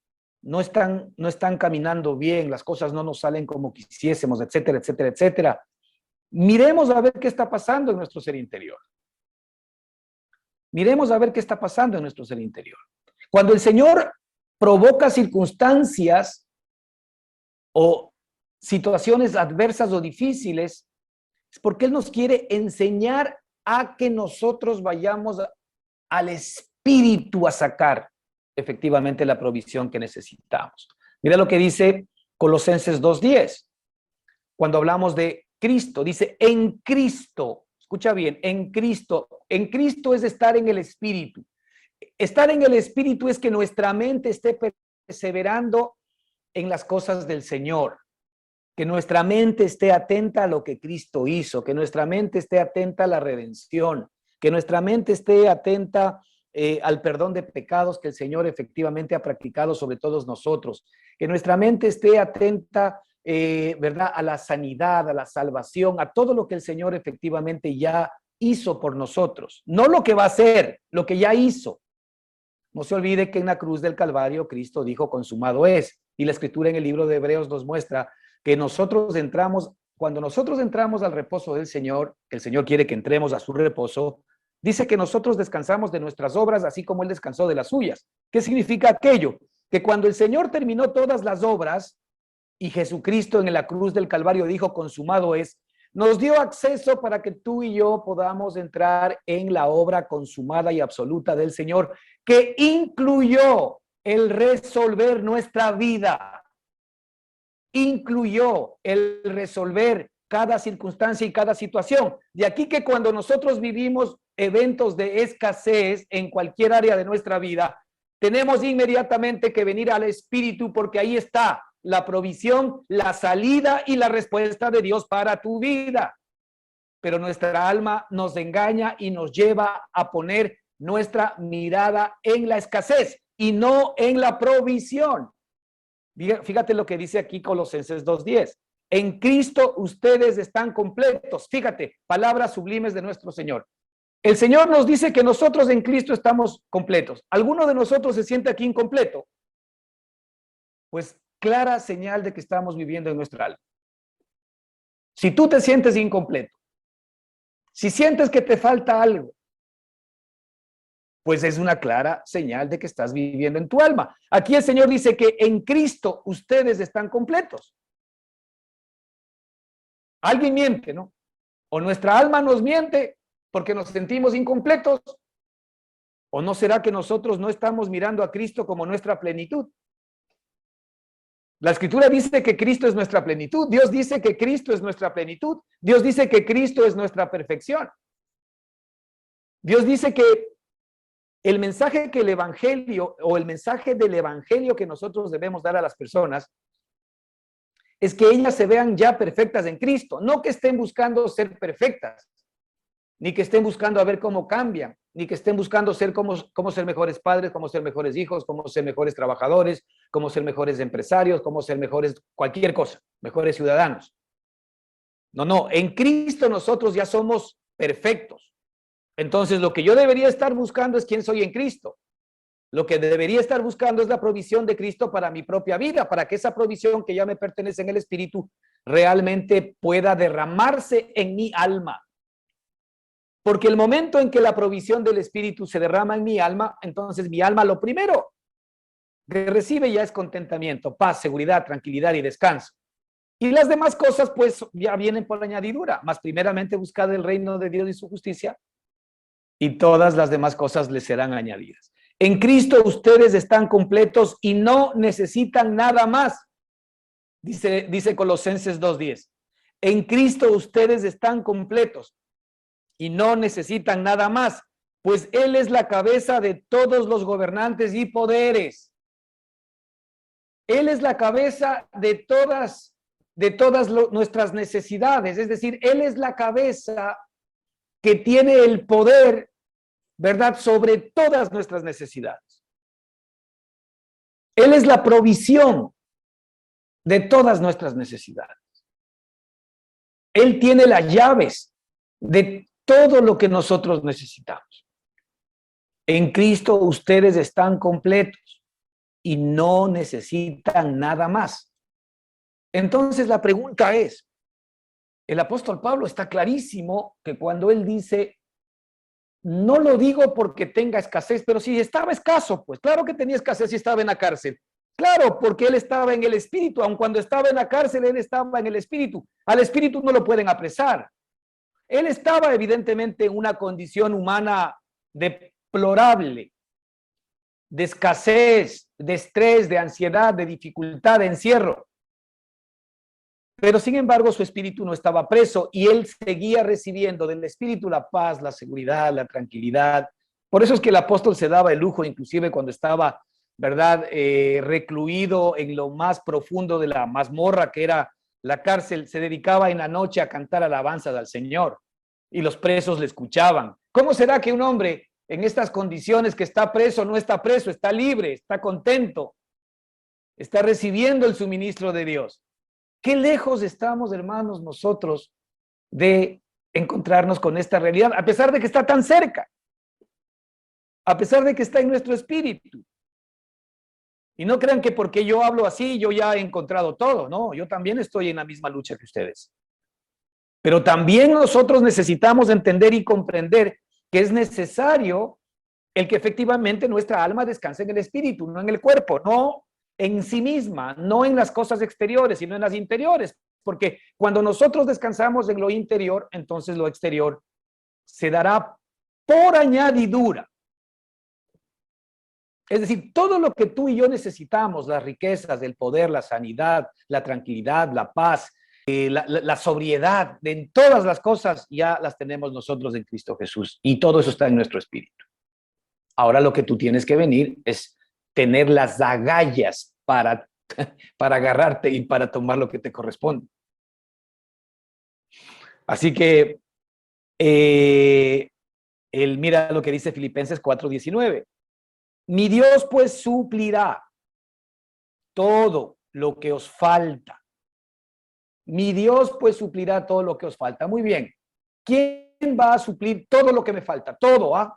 no están caminando bien, las cosas no nos salen como quisiésemos, etcétera, etcétera, etcétera, miremos a ver qué está pasando en nuestro ser interior. Miremos a ver qué está pasando en nuestro ser interior. Cuando el Señor provoca circunstancias o situaciones adversas o difíciles, es porque Él nos quiere enseñar a que nosotros vayamos al Espíritu a sacar efectivamente la provisión que necesitamos. Mira lo que dice Colosenses 2:10. Cuando hablamos de Cristo, dice en Cristo, escucha bien, en Cristo es estar en el Espíritu. Estar en el Espíritu es que nuestra mente esté perseverando en las cosas del Señor, que nuestra mente esté atenta a lo que Cristo hizo, que nuestra mente esté atenta a la redención, que nuestra mente esté atenta al perdón de pecados que el Señor efectivamente ha practicado sobre todos nosotros, que nuestra mente esté atenta, ¿verdad?, a la sanidad, a la salvación, a todo lo que el Señor efectivamente ya hizo por nosotros, no lo que va a hacer, lo que ya hizo. No se olvide que en la cruz del Calvario Cristo dijo, consumado es, y la Escritura en el libro de Hebreos nos muestra que cuando nosotros entramos al reposo del Señor, que el Señor quiere que entremos a su reposo, dice que nosotros descansamos de nuestras obras, así como Él descansó de las suyas. ¿Qué significa aquello? Que cuando el Señor terminó todas las obras y Jesucristo en la cruz del Calvario dijo, consumado es, nos dio acceso para que tú y yo podamos entrar en la obra consumada y absoluta del Señor, que incluyó el resolver nuestra vida, incluyó el resolver cada circunstancia y cada situación. De aquí que cuando nosotros vivimos eventos de escasez en cualquier área de nuestra vida, tenemos inmediatamente que venir al Espíritu porque ahí está la provisión, la salida y la respuesta de Dios para tu vida. Pero nuestra alma nos engaña y nos lleva a poner nuestra mirada en la escasez y no en la provisión. Fíjate lo que dice aquí Colosenses 2:10. En Cristo ustedes están completos. Fíjate, palabras sublimes de nuestro Señor. El Señor nos dice que nosotros en Cristo estamos completos. ¿Alguno de nosotros se siente aquí incompleto? Pues clara señal de que estamos viviendo en nuestra alma. Si tú te sientes incompleto, si sientes que te falta algo, pues es una clara señal de que estás viviendo en tu alma. Aquí el Señor dice que en Cristo ustedes están completos. Alguien miente, ¿no? O nuestra alma nos miente porque nos sentimos incompletos, o no será que nosotros no estamos mirando a Cristo como nuestra plenitud. La Escritura dice que Cristo es nuestra plenitud. Dios dice que Cristo es nuestra plenitud. Dios dice que Cristo es nuestra perfección. Dios dice que el mensaje que el Evangelio o el mensaje del Evangelio que nosotros debemos dar a las personas es que ellas se vean ya perfectas en Cristo, no que estén buscando ser perfectas, ni que estén buscando a ver cómo cambian, ni que estén buscando ser cómo ser mejores padres, cómo ser mejores hijos, cómo ser mejores trabajadores, cómo ser mejores empresarios, cómo ser mejores cualquier cosa, mejores ciudadanos. No, en Cristo nosotros ya somos perfectos. Entonces lo que yo debería estar buscando es quién soy en Cristo. Lo que debería estar buscando es la provisión de Cristo para mi propia vida, para que esa provisión que ya me pertenece en el Espíritu realmente pueda derramarse en mi alma. Porque el momento en que la provisión del Espíritu se derrama en mi alma, entonces mi alma lo primero que recibe ya es contentamiento, paz, seguridad, tranquilidad y descanso. Y las demás cosas pues ya vienen por añadidura, más primeramente buscad el reino de Dios y su justicia, y todas las demás cosas les serán añadidas. En Cristo ustedes están completos y no necesitan nada más. Dice Colosenses 2:10. En Cristo ustedes están completos y no necesitan nada más, pues Él es la cabeza de todos los gobernantes y poderes. Él es la cabeza de todas nuestras necesidades, es decir, Él es la cabeza que tiene el poder, ¿verdad?, sobre todas nuestras necesidades. Él es la provisión de todas nuestras necesidades. Él tiene las llaves de todo lo que nosotros necesitamos. En Cristo ustedes están completos y no necesitan nada más. Entonces la pregunta es, el apóstol Pablo está clarísimo que cuando él dice, no lo digo porque tenga escasez, pero si estaba escaso, pues claro que tenía escasez si estaba en la cárcel. Claro, porque él estaba en el espíritu, aun cuando estaba en la cárcel, él estaba en el espíritu. Al espíritu no lo pueden apresar. Él estaba evidentemente en una condición humana deplorable, de escasez, de estrés, de ansiedad, de dificultad, de encierro. Pero sin embargo su espíritu no estaba preso y él seguía recibiendo del espíritu la paz, la seguridad, la tranquilidad. Por eso es que el apóstol se daba el lujo, inclusive cuando estaba, ¿verdad?, recluido en lo más profundo de la mazmorra que era la cárcel, se dedicaba en la noche a cantar alabanzas al Señor y los presos le escuchaban. ¿Cómo será que un hombre en estas condiciones que está preso, no está preso, está libre, está contento, está recibiendo el suministro de Dios? Qué lejos estamos, hermanos, nosotros de encontrarnos con esta realidad, a pesar de que está tan cerca, a pesar de que está en nuestro espíritu. Y no crean que porque yo hablo así, yo ya he encontrado todo. No, yo también estoy en la misma lucha que ustedes. Pero también nosotros necesitamos entender y comprender que es necesario el que efectivamente nuestra alma descanse en el espíritu, no en el cuerpo, no en sí misma, no en las cosas exteriores, sino en las interiores. Porque cuando nosotros descansamos en lo interior, entonces lo exterior se dará por añadidura. Es decir, todo lo que tú y yo necesitamos, las riquezas, el poder, la sanidad, la tranquilidad, la paz, la sobriedad, en todas las cosas ya las tenemos nosotros en Cristo Jesús. Y todo eso está en nuestro espíritu. Ahora lo que tú tienes que venir es tener las agallas para agarrarte y para tomar lo que te corresponde. Así que, mira lo que dice Filipenses 4:19. Mi Dios pues suplirá todo lo que os falta. Mi Dios pues suplirá todo lo que os falta. Muy bien. ¿Quién va a suplir todo lo que me falta? Todo, ¿ah?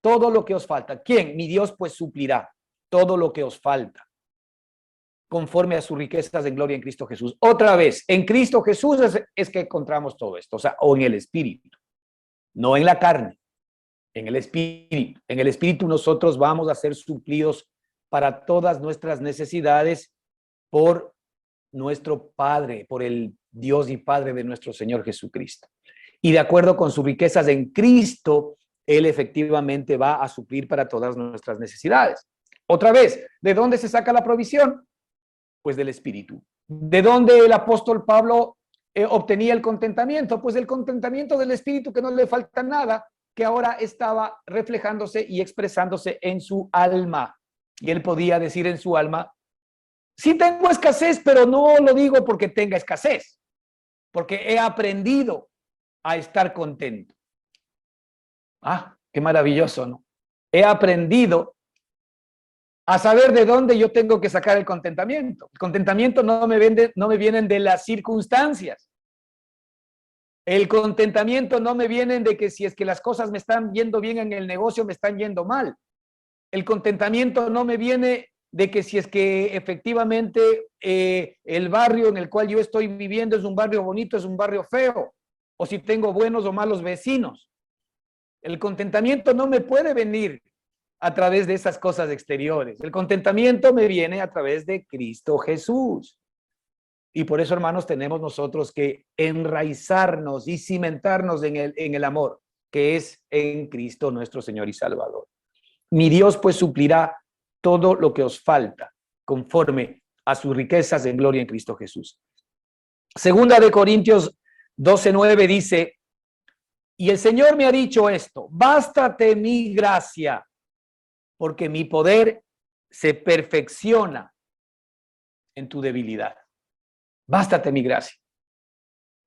Todo lo que os falta. ¿Quién? Mi Dios pues suplirá todo lo que os falta, conforme a sus riquezas en gloria en Cristo Jesús. Otra vez, en Cristo Jesús es que encontramos todo esto, o sea, o en el espíritu, no en la carne. En el Espíritu. En el Espíritu nosotros vamos a ser suplidos para todas nuestras necesidades por nuestro Padre, por el Dios y Padre de nuestro Señor Jesucristo. Y de acuerdo con sus riquezas en Cristo, Él efectivamente va a suplir para todas nuestras necesidades. Otra vez, ¿de dónde se saca la provisión? Pues del Espíritu. ¿De dónde el apóstol Pablo obtenía el contentamiento? Pues el contentamiento del Espíritu, que no le falta nada, que ahora estaba reflejándose y expresándose en su alma. Y él podía decir en su alma, sí tengo escasez, pero no lo digo porque tenga escasez, porque he aprendido a estar contento. Ah, qué maravilloso, ¿no? He aprendido a saber de dónde yo tengo que sacar el contentamiento. El contentamiento no me vienen de las circunstancias. El contentamiento no me viene de que si es que las cosas me están yendo bien en el negocio, me están yendo mal. El contentamiento no me viene de que si es que efectivamente el barrio en el cual yo estoy viviendo es un barrio bonito, es un barrio feo, o si tengo buenos o malos vecinos. El contentamiento no me puede venir a través de esas cosas exteriores. El contentamiento me viene a través de Cristo Jesús. Y por eso, hermanos, tenemos nosotros que enraizarnos y cimentarnos en el amor, que es en Cristo nuestro Señor y Salvador. Mi Dios pues suplirá todo lo que os falta, conforme a sus riquezas en gloria en Cristo Jesús. Segunda de Corintios 12:9 dice, y el Señor me ha dicho esto, bástate mi gracia, porque mi poder se perfecciona en tu debilidad. Bástate mi gracia.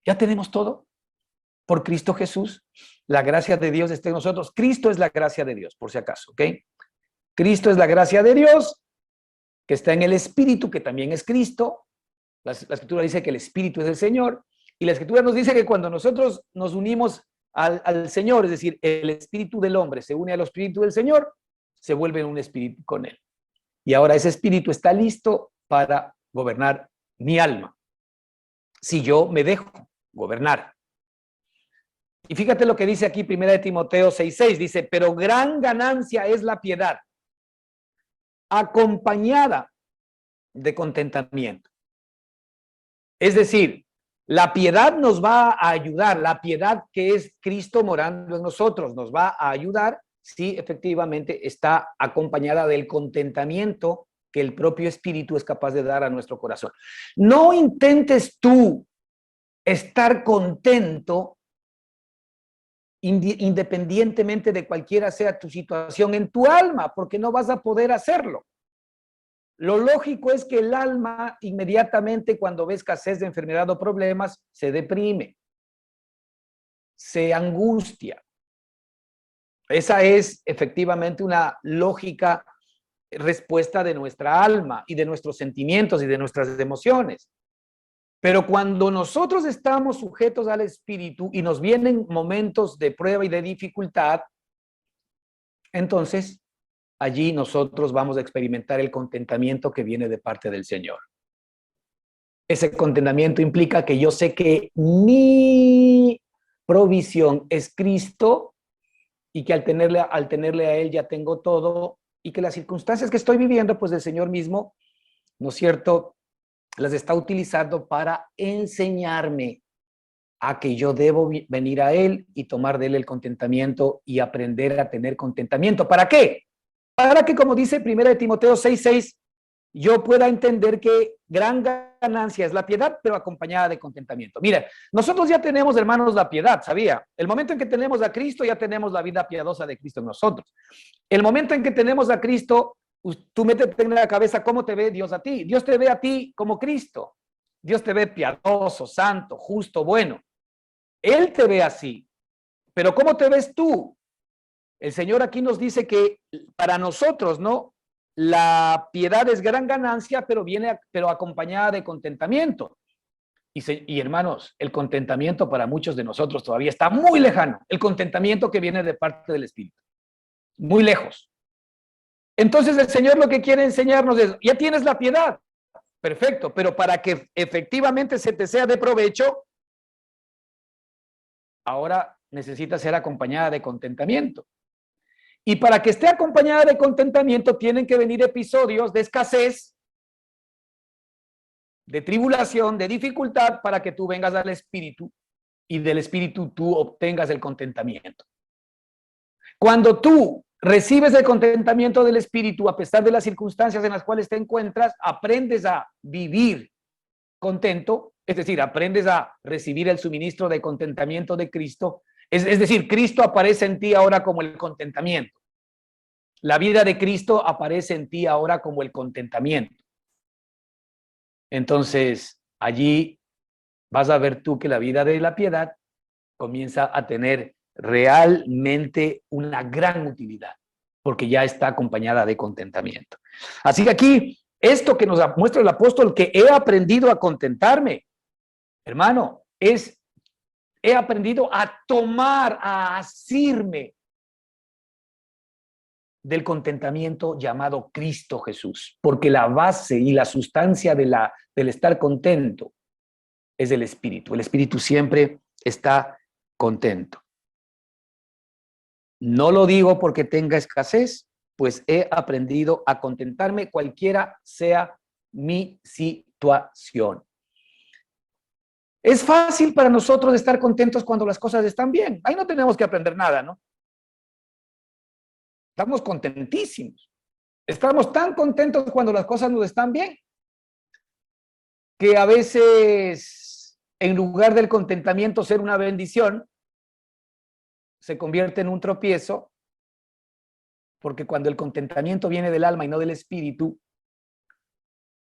Ya tenemos todo por Cristo Jesús. La gracia de Dios está en nosotros. Cristo es la gracia de Dios, por si acaso, ¿ok? Cristo es la gracia de Dios, que está en el Espíritu, que también es Cristo. La Escritura dice que el Espíritu es el Señor. Y la Escritura nos dice que cuando nosotros nos unimos al Señor, es decir, el espíritu del hombre se une al espíritu del Señor, se vuelve un espíritu con él. Y ahora ese espíritu está listo para gobernar mi alma, si yo me dejo gobernar. Y fíjate lo que dice aquí 1 de Timoteo 6:6, dice, pero gran ganancia es la piedad, acompañada de contentamiento. Es decir, la piedad nos va a ayudar, la piedad que es Cristo morando en nosotros, nos va a ayudar si efectivamente está acompañada del contentamiento que el propio Espíritu es capaz de dar a nuestro corazón. No intentes tú estar contento independientemente de cualquiera sea tu situación en tu alma, porque no vas a poder hacerlo. Lo lógico es que el alma inmediatamente cuando ve escasez de enfermedad o problemas se deprime, se angustia. Esa es efectivamente una lógica respuesta de nuestra alma y de nuestros sentimientos y de nuestras emociones. Pero cuando nosotros estamos sujetos al Espíritu y nos vienen momentos de prueba y de dificultad, entonces allí nosotros vamos a experimentar el contentamiento que viene de parte del Señor. Ese contentamiento implica que yo sé que mi provisión es Cristo y que al tenerle a Él ya tengo todo y que las circunstancias que estoy viviendo, pues el Señor mismo, ¿no es cierto?, las está utilizando para enseñarme a que yo debo venir a Él y tomar de Él el contentamiento y aprender a tener contentamiento. ¿Para qué? Para que, como dice 1 de Timoteo 6:6, yo pueda entender que gran ganancia es la piedad, pero acompañada de contentamiento. Mira, nosotros ya tenemos, hermanos, la piedad, ¿sabía? El momento en que tenemos a Cristo, ya tenemos la vida piadosa de Cristo en nosotros. El momento en que tenemos a Cristo, tú métete en la cabeza cómo te ve Dios a ti. Dios te ve a ti como Cristo. Dios te ve piadoso, santo, justo, bueno. Él te ve así. Pero ¿cómo te ves tú? El Señor aquí nos dice que para nosotros, ¿no?, la piedad es gran ganancia, pero pero acompañada de contentamiento. Y hermanos, el contentamiento para muchos de nosotros todavía está muy lejano. El contentamiento que viene de parte del Espíritu. Muy lejos. Entonces el Señor lo que quiere enseñarnos es, ya tienes la piedad, perfecto, pero para que efectivamente se te sea de provecho, ahora necesita ser acompañada de contentamiento. Y para que esté acompañada de contentamiento tienen que venir episodios de escasez, de tribulación, de dificultad, para que tú vengas al Espíritu y del Espíritu tú obtengas el contentamiento. Cuando tú recibes el contentamiento del Espíritu, a pesar de las circunstancias en las cuales te encuentras, aprendes a vivir contento, es decir, aprendes a recibir el suministro de contentamiento de Cristo. Es decir, Cristo aparece en ti ahora como el contentamiento. La vida de Cristo aparece en ti ahora como el contentamiento. Entonces, allí vas a ver tú que la vida de la piedad comienza a tener realmente una gran utilidad, porque ya está acompañada de contentamiento. Así que aquí, esto que nos muestra el apóstol, que he aprendido a contentarme, hermano, he aprendido a tomar, a asirme del contentamiento llamado Cristo Jesús, porque la base y la sustancia del estar contento es el Espíritu. El Espíritu siempre está contento. No lo digo porque tenga escasez, pues he aprendido a contentarme cualquiera sea mi situación. Es fácil para nosotros estar contentos cuando las cosas están bien. Ahí no tenemos que aprender nada, ¿no? Estamos contentísimos. Estamos tan contentos cuando las cosas nos están bien, que a veces, en lugar del contentamiento ser una bendición, se convierte en un tropiezo, porque cuando el contentamiento viene del alma y no del espíritu,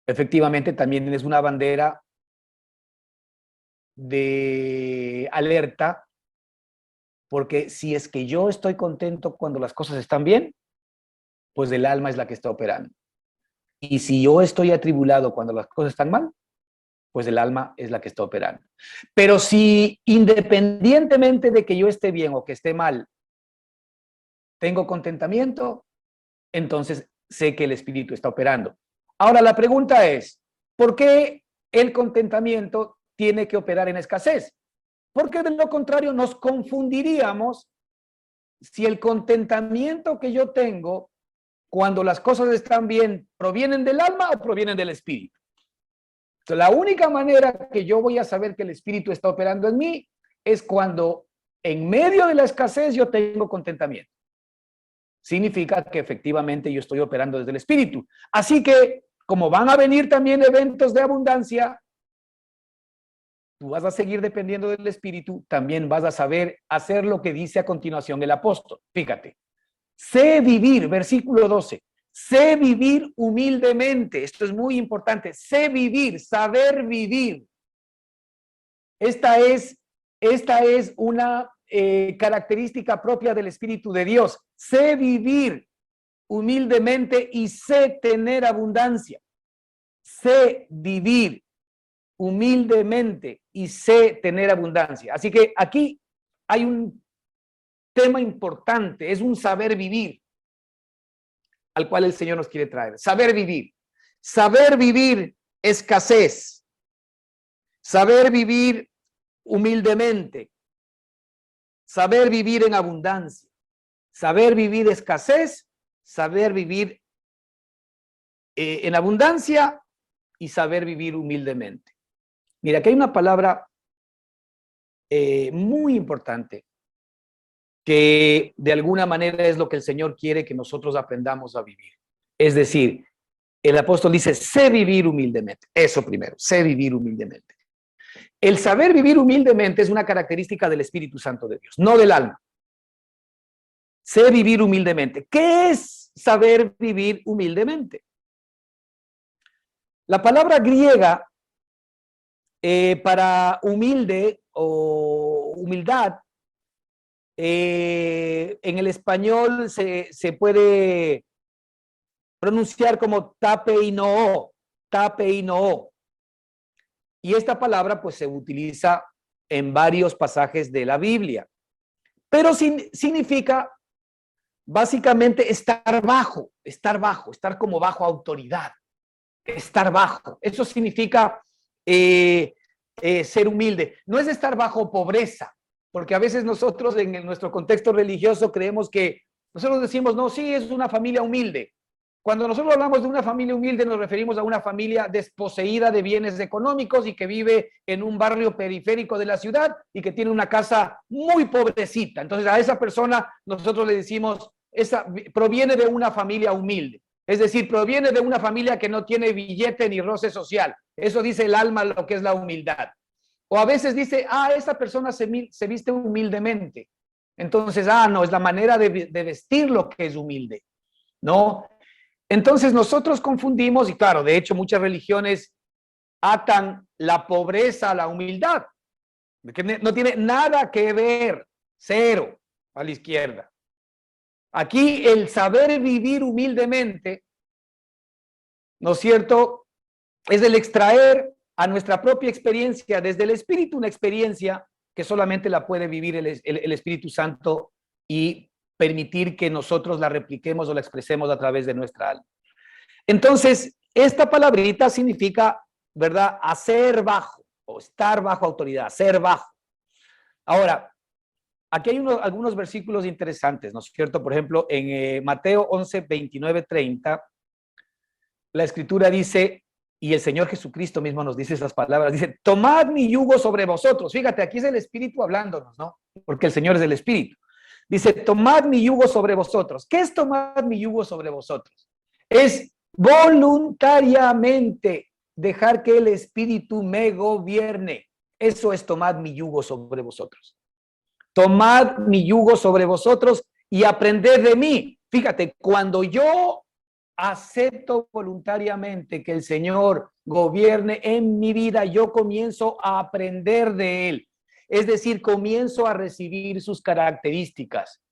efectivamente también es una bandera de alerta, porque si es que yo estoy contento cuando las cosas están bien, pues el alma es la que está operando. Y si yo estoy atribulado cuando las cosas están mal, pues el alma es la que está operando. Pero si independientemente de que yo esté bien o que esté mal, tengo contentamiento, entonces sé que el espíritu está operando. Ahora la pregunta es, ¿por qué el contentamiento tiene que operar en escasez? Porque de lo contrario nos confundiríamos si el contentamiento que yo tengo cuando las cosas están bien provienen del alma o provienen del espíritu. Entonces, la única manera que yo voy a saber que el espíritu está operando en mí es cuando en medio de la escasez yo tengo contentamiento. Significa que efectivamente yo estoy operando desde el espíritu. Así que, como van a venir también eventos de abundancia, tú vas a seguir dependiendo del espíritu, también vas a saber hacer lo que dice a continuación el apóstol. Fíjate, sé vivir, versículo 12, sé vivir humildemente. Esto es muy importante, sé vivir, saber vivir. Esta es una característica propia del Espíritu de Dios. Sé vivir humildemente y sé tener abundancia. Sé vivir humildemente y sé tener abundancia. Así que aquí hay un tema importante, es un saber vivir al cual el Señor nos quiere traer. Saber vivir. Saber vivir escasez. Saber vivir humildemente. Saber vivir en abundancia. Saber vivir escasez. Saber vivir en abundancia y saber vivir humildemente. Mira, aquí hay una palabra muy importante que de alguna manera es lo que el Señor quiere que nosotros aprendamos a vivir. Es decir, el apóstol dice, sé vivir humildemente. Eso primero, sé vivir humildemente. El saber vivir humildemente es una característica del Espíritu Santo de Dios, no del alma. Sé vivir humildemente. ¿Qué es saber vivir humildemente? La palabra griega para humilde o humildad, en el español se puede pronunciar como tapeinoo, tapeinoo. Y esta palabra pues se utiliza en varios pasajes de la Biblia, pero significa básicamente estar bajo, estar como bajo autoridad, estar bajo. Eso significa ser humilde. No es estar bajo pobreza, porque a veces nosotros en nuestro contexto religioso creemos que nosotros decimos, no, sí, es una familia humilde. Cuando nosotros hablamos de una familia humilde, nos referimos a una familia desposeída de bienes económicos y que vive en un barrio periférico de la ciudad y que tiene una casa muy pobrecita. Entonces, a esa persona nosotros le decimos, esa proviene de una familia humilde. Es decir, proviene de una familia que no tiene billete ni roce social. Eso dice el alma, lo que es la humildad. O a veces dice, esa persona se viste humildemente. Entonces, no, es la manera de vestir lo que es humilde, ¿no? Entonces nosotros confundimos, y claro, de hecho muchas religiones atan la pobreza a la humildad, que no tiene nada que ver, cero a la izquierda. Aquí el saber vivir humildemente, ¿no es cierto?, es el extraer a nuestra propia experiencia desde el Espíritu, una experiencia que solamente la puede vivir el Espíritu Santo y permitir que nosotros la repliquemos o la expresemos a través de nuestra alma. Entonces, esta palabrita significa, ¿verdad?, hacer bajo o estar bajo autoridad, ser bajo. Ahora, aquí hay algunos versículos interesantes, ¿no es cierto? Por ejemplo, en Mateo 11, 29, 30, la escritura dice, y el Señor Jesucristo mismo nos dice esas palabras, dice, tomad mi yugo sobre vosotros. Fíjate, aquí es el Espíritu hablándonos, ¿no? Porque el Señor es el Espíritu. Dice, tomad mi yugo sobre vosotros. ¿Qué es tomad mi yugo sobre vosotros? Es voluntariamente dejar que el Espíritu me gobierne. Eso es tomad mi yugo sobre vosotros. Tomad mi yugo sobre vosotros y aprended de mí. Fíjate, cuando yo acepto voluntariamente que el Señor gobierne en mi vida, yo comienzo a aprender de Él. Es decir, comienzo a recibir sus características,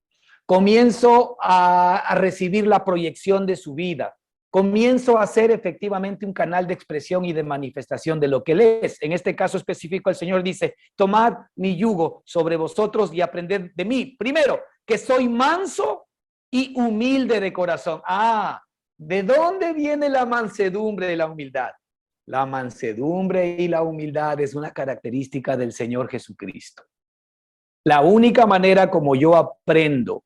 comienzo a recibir la proyección de su vida, comienzo a ser efectivamente un canal de expresión y de manifestación de lo que Él es. En este caso específico, el Señor dice, tomad mi yugo sobre vosotros y aprended de mí. Primero, que soy manso y humilde de corazón. ¿De dónde viene la mansedumbre y la humildad? La mansedumbre y la humildad es una característica del Señor Jesucristo. La única manera como yo aprendo,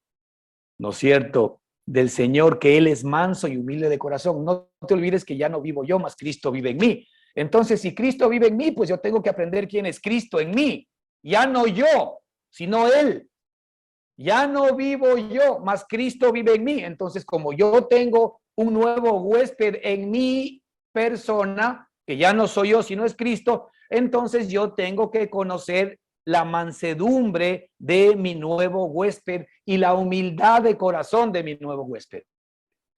¿no es cierto?, del Señor, que Él es manso y humilde de corazón. No te olvides que ya no vivo yo, mas Cristo vive en mí. Entonces, si Cristo vive en mí, pues yo tengo que aprender quién es Cristo en mí. Ya no yo, sino Él. Ya no vivo yo, mas Cristo vive en mí. Entonces, como yo tengo un nuevo huésped en mi persona, que ya no soy yo, sino es Cristo, entonces yo tengo que conocer la mansedumbre de mi nuevo huésped y la humildad de corazón de mi nuevo huésped.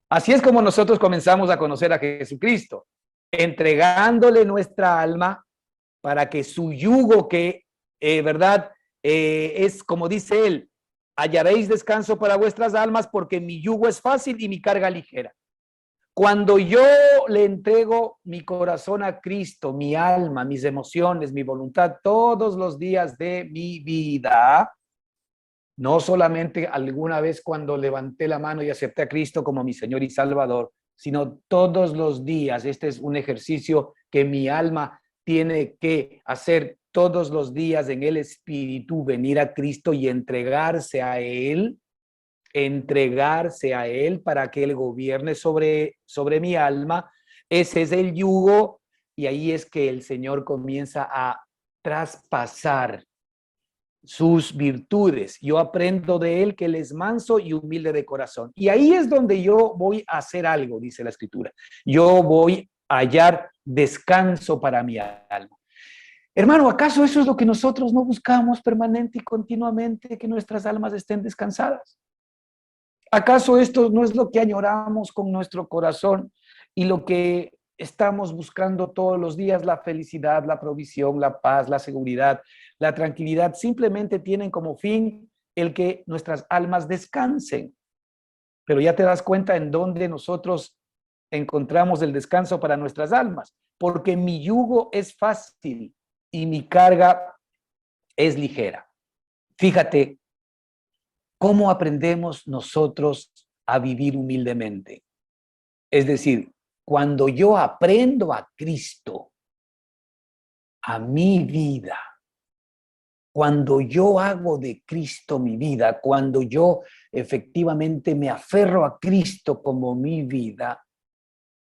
Así es como nosotros comenzamos a conocer a Jesucristo, entregándole nuestra alma para que su yugo, que, ¿verdad? Es como dice él, hallaréis descanso para vuestras almas porque mi yugo es fácil y mi carga ligera. Cuando yo le entrego mi corazón a Cristo, mi alma, mis emociones, mi voluntad, todos los días de mi vida, no solamente alguna vez cuando levanté la mano y acepté a Cristo como mi Señor y Salvador, sino todos los días. Este es un ejercicio que mi alma tiene que hacer todos los días en el Espíritu, venir a Cristo y entregarse a Él para que Él gobierne sobre mi alma. Ese es el yugo, y ahí es que el Señor comienza a traspasar sus virtudes. Yo aprendo de Él que Él es manso y humilde de corazón. Y ahí es donde yo voy a hacer algo, dice la Escritura. Yo voy a hallar descanso para mi alma. Hermano, ¿acaso eso es lo que nosotros no buscamos permanente y continuamente, que nuestras almas estén descansadas? ¿Acaso esto no es lo que añoramos con nuestro corazón y lo que estamos buscando todos los días? La felicidad, la provisión, la paz, la seguridad, la tranquilidad, simplemente tienen como fin el que nuestras almas descansen. Pero ya te das cuenta en dónde nosotros encontramos el descanso para nuestras almas, porque mi yugo es fácil y mi carga es ligera. Fíjate cómo aprendemos nosotros a vivir humildemente. Es decir, cuando yo aprendo a Cristo, a mi vida, Cuando yo hago de Cristo mi vida, cuando yo efectivamente me aferro a Cristo como mi vida,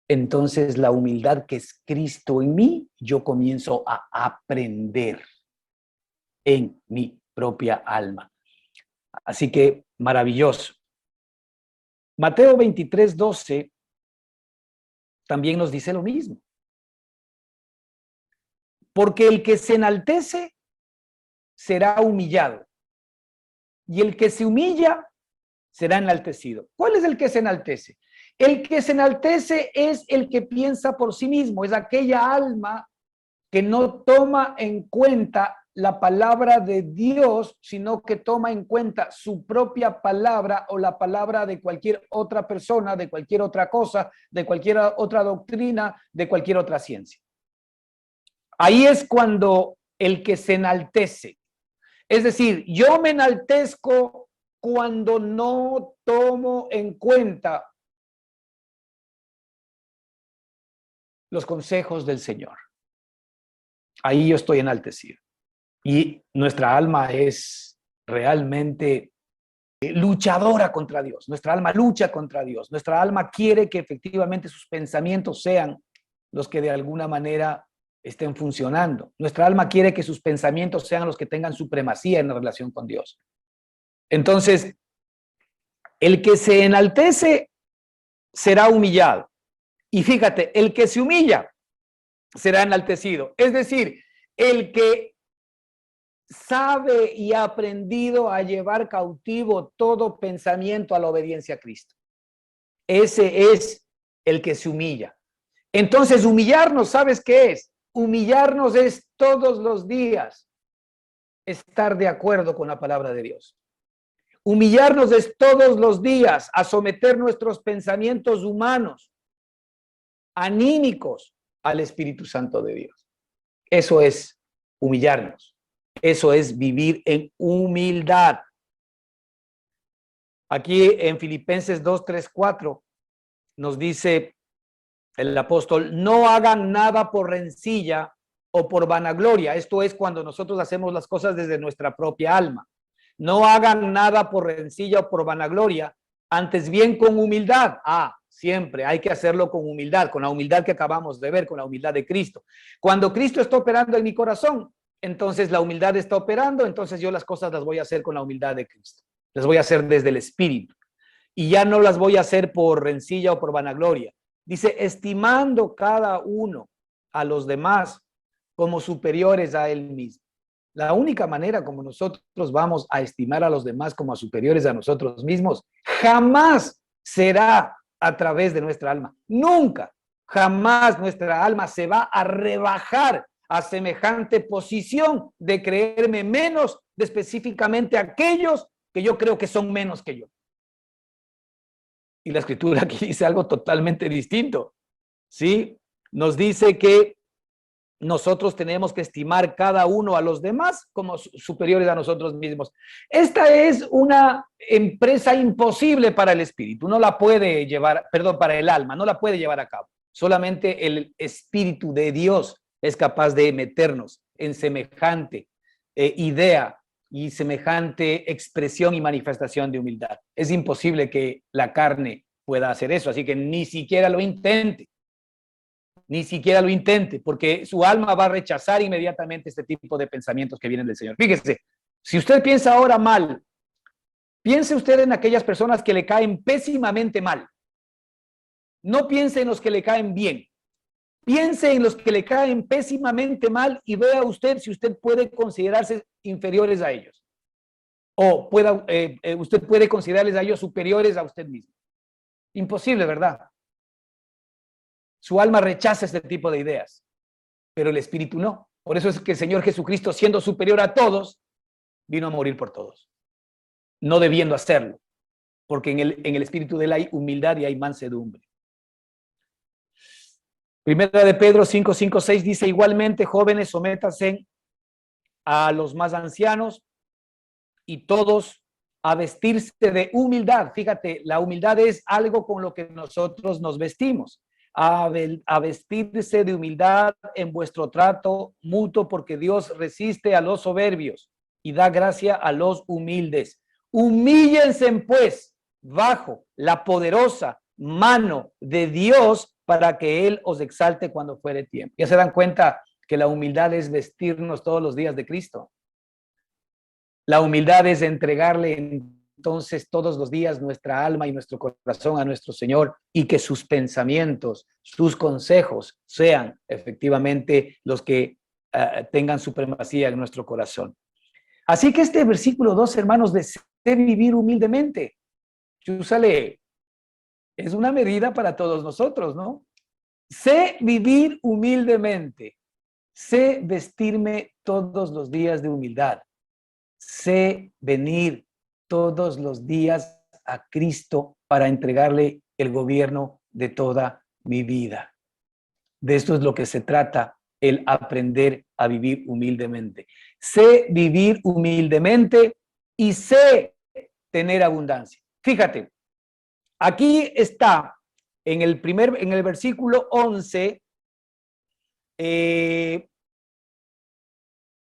entonces la humildad que es Cristo en mí, yo comienzo a aprender en mi propia alma. Así que maravilloso. Mateo 23:12 también nos dice lo mismo. Porque el que se enaltece será humillado, y el que se humilla será enaltecido. ¿Cuál es el que se enaltece? El que se enaltece es el que piensa por sí mismo, es aquella alma que no toma en cuenta la palabra de Dios, sino que toma en cuenta su propia palabra o la palabra de cualquier otra persona, de cualquier otra cosa, de cualquier otra doctrina, de cualquier otra ciencia. Ahí es cuando el que se enaltece. Es decir, yo me enaltezco cuando no tomo en cuenta los consejos del Señor. Ahí yo estoy enaltecido. Y nuestra alma es realmente luchadora contra Dios. Nuestra alma lucha contra Dios. Nuestra alma quiere que efectivamente sus pensamientos sean los que de alguna manera estén funcionando. Nuestra alma quiere que sus pensamientos sean los que tengan supremacía en la relación con Dios. Entonces, el que se enaltece será humillado. Y fíjate, el que se humilla será enaltecido. Es decir, el que sabe y ha aprendido a llevar cautivo todo pensamiento a la obediencia a Cristo. Ese es el que se humilla. Entonces, humillarnos, ¿sabes qué es? Humillarnos es todos los días estar de acuerdo con la palabra de Dios. Humillarnos es todos los días a someter nuestros pensamientos humanos, anímicos, al Espíritu Santo de Dios. Eso es humillarnos. Eso es vivir en humildad. Aquí en Filipenses 2, 3, 4 nos dice el apóstol, no hagan nada por rencilla o por vanagloria. Esto es cuando nosotros hacemos las cosas desde nuestra propia alma. No hagan nada por rencilla o por vanagloria, antes bien con humildad. Siempre hay que hacerlo con humildad, con la humildad que acabamos de ver, con la humildad de Cristo. Cuando Cristo está operando en mi corazón, entonces la humildad está operando, entonces yo las cosas las voy a hacer con la humildad de Cristo. Las voy a hacer desde el Espíritu. Y ya no las voy a hacer por rencilla o por vanagloria. Dice, estimando cada uno a los demás como superiores a él mismo. La única manera como nosotros vamos a estimar a los demás como a superiores a nosotros mismos, jamás será a través de nuestra alma. Nunca, jamás nuestra alma se va a rebajar a semejante posición de creerme menos de específicamente aquellos que yo creo que son menos que yo. Y la escritura aquí dice algo totalmente distinto, ¿sí? Nos dice que nosotros tenemos que estimar cada uno a los demás como superiores a nosotros mismos. Esta es una empresa imposible para el espíritu, no la puede llevar, perdón, para el alma, no la puede llevar a cabo. Solamente el Espíritu de Dios es capaz de meternos en semejante idea y semejante expresión y manifestación de humildad. Es imposible que la carne pueda hacer eso, así que ni siquiera lo intente. Ni siquiera lo intente, porque su alma va a rechazar inmediatamente este tipo de pensamientos que vienen del Señor. Fíjese, si usted piensa ahora mal, piense usted en aquellas personas que le caen pésimamente mal. No piense en los que le caen bien. Piense en los que le caen pésimamente mal y vea usted si usted puede considerarse inferiores a ellos. O usted puede considerarles a ellos superiores a usted mismo. Imposible, ¿verdad? Su alma rechaza este tipo de ideas, pero el espíritu no. Por eso es que el Señor Jesucristo, siendo superior a todos, vino a morir por todos, no debiendo hacerlo, porque en el espíritu de él hay humildad y hay mansedumbre. Primera de Pedro 5, 5, 6 dice, igualmente, jóvenes, sométanse a los más ancianos y todos a vestirse de humildad. Fíjate, la humildad es algo con lo que nosotros nos vestimos. A vestirse de humildad en vuestro trato mutuo, porque Dios resiste a los soberbios, y da gracia a los humildes. Humíllense pues bajo la poderosa mano de Dios para que Él os exalte cuando fuere tiempo. Ya se dan cuenta que la humildad es vestirnos todos los días de Cristo. La humildad es entregarle entonces todos los días nuestra alma y nuestro corazón a nuestro Señor y que sus pensamientos, sus consejos sean efectivamente los que tengan supremacía en nuestro corazón. Así que este versículo 2, hermanos, de vivir humildemente, Chúsale, es una medida para todos nosotros, ¿no? Sé vivir humildemente, sé vestirme todos los días de humildad, sé venir todos los días a Cristo para entregarle el gobierno de toda mi vida. De esto es lo que se trata, el aprender a vivir humildemente. Sé vivir humildemente y sé tener abundancia. Fíjate, aquí está en el versículo 11,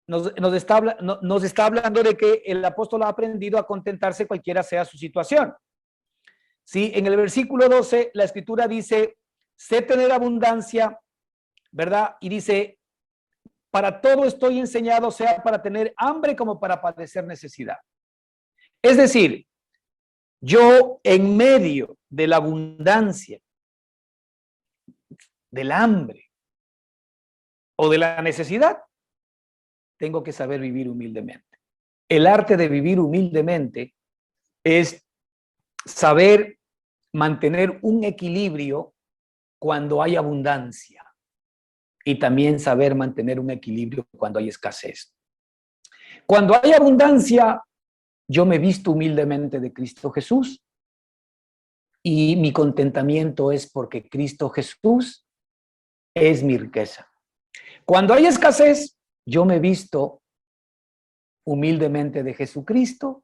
nos está hablando de que el apóstol ha aprendido a contentarse cualquiera sea su situación. Sí, en el versículo 12, la escritura dice, sé tener abundancia, ¿verdad? Y dice, para todo estoy enseñado, sea para tener hambre como para padecer necesidad. Es decir, yo en medio de la abundancia, del hambre o de la necesidad, tengo que saber vivir humildemente. El arte de vivir humildemente es saber mantener un equilibrio cuando hay abundancia y también saber mantener un equilibrio cuando hay escasez. Cuando hay abundancia, yo me visto humildemente de Cristo Jesús y mi contentamiento es porque Cristo Jesús es mi riqueza. Cuando hay escasez, yo me visto humildemente de Jesucristo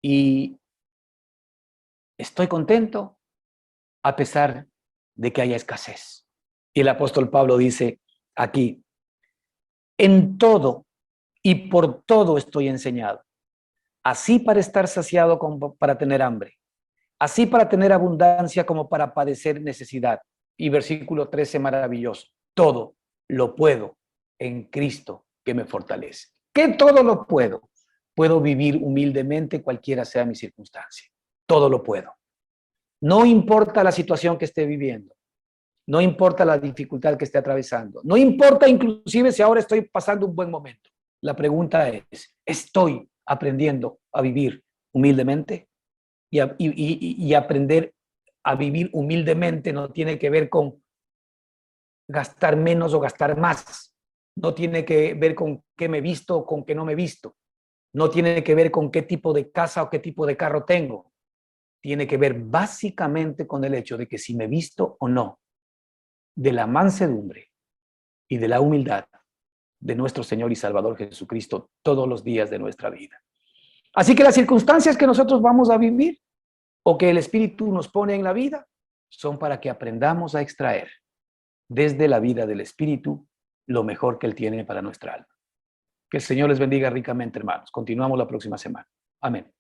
y estoy contento a pesar de que haya escasez. Y el apóstol Pablo dice aquí, en todo y por todo estoy enseñado, así para estar saciado como para tener hambre, así para tener abundancia como para padecer necesidad. Y versículo 13 maravilloso, todo lo puedo en Cristo que me fortalece. ¿Qué todo lo puedo? Puedo vivir humildemente cualquiera sea mi circunstancia. Todo lo puedo. No importa la situación que esté viviendo. No importa la dificultad que esté atravesando. No importa inclusive si ahora estoy pasando un buen momento. La pregunta es, ¿estoy aprendiendo a vivir humildemente? Y aprender a vivir humildemente no tiene que ver con gastar menos o gastar más. No tiene que ver con qué me visto o con qué no me visto. No tiene que ver con qué tipo de casa o qué tipo de carro tengo. Tiene que ver básicamente con el hecho de que si me visto o no de la mansedumbre y de la humildad de nuestro Señor y Salvador Jesucristo todos los días de nuestra vida. Así que las circunstancias que nosotros vamos a vivir o que el Espíritu nos pone en la vida son para que aprendamos a extraer desde la vida del Espíritu lo mejor que Él tiene para nuestra alma. Que el Señor les bendiga ricamente, hermanos. Continuamos la próxima semana. Amén.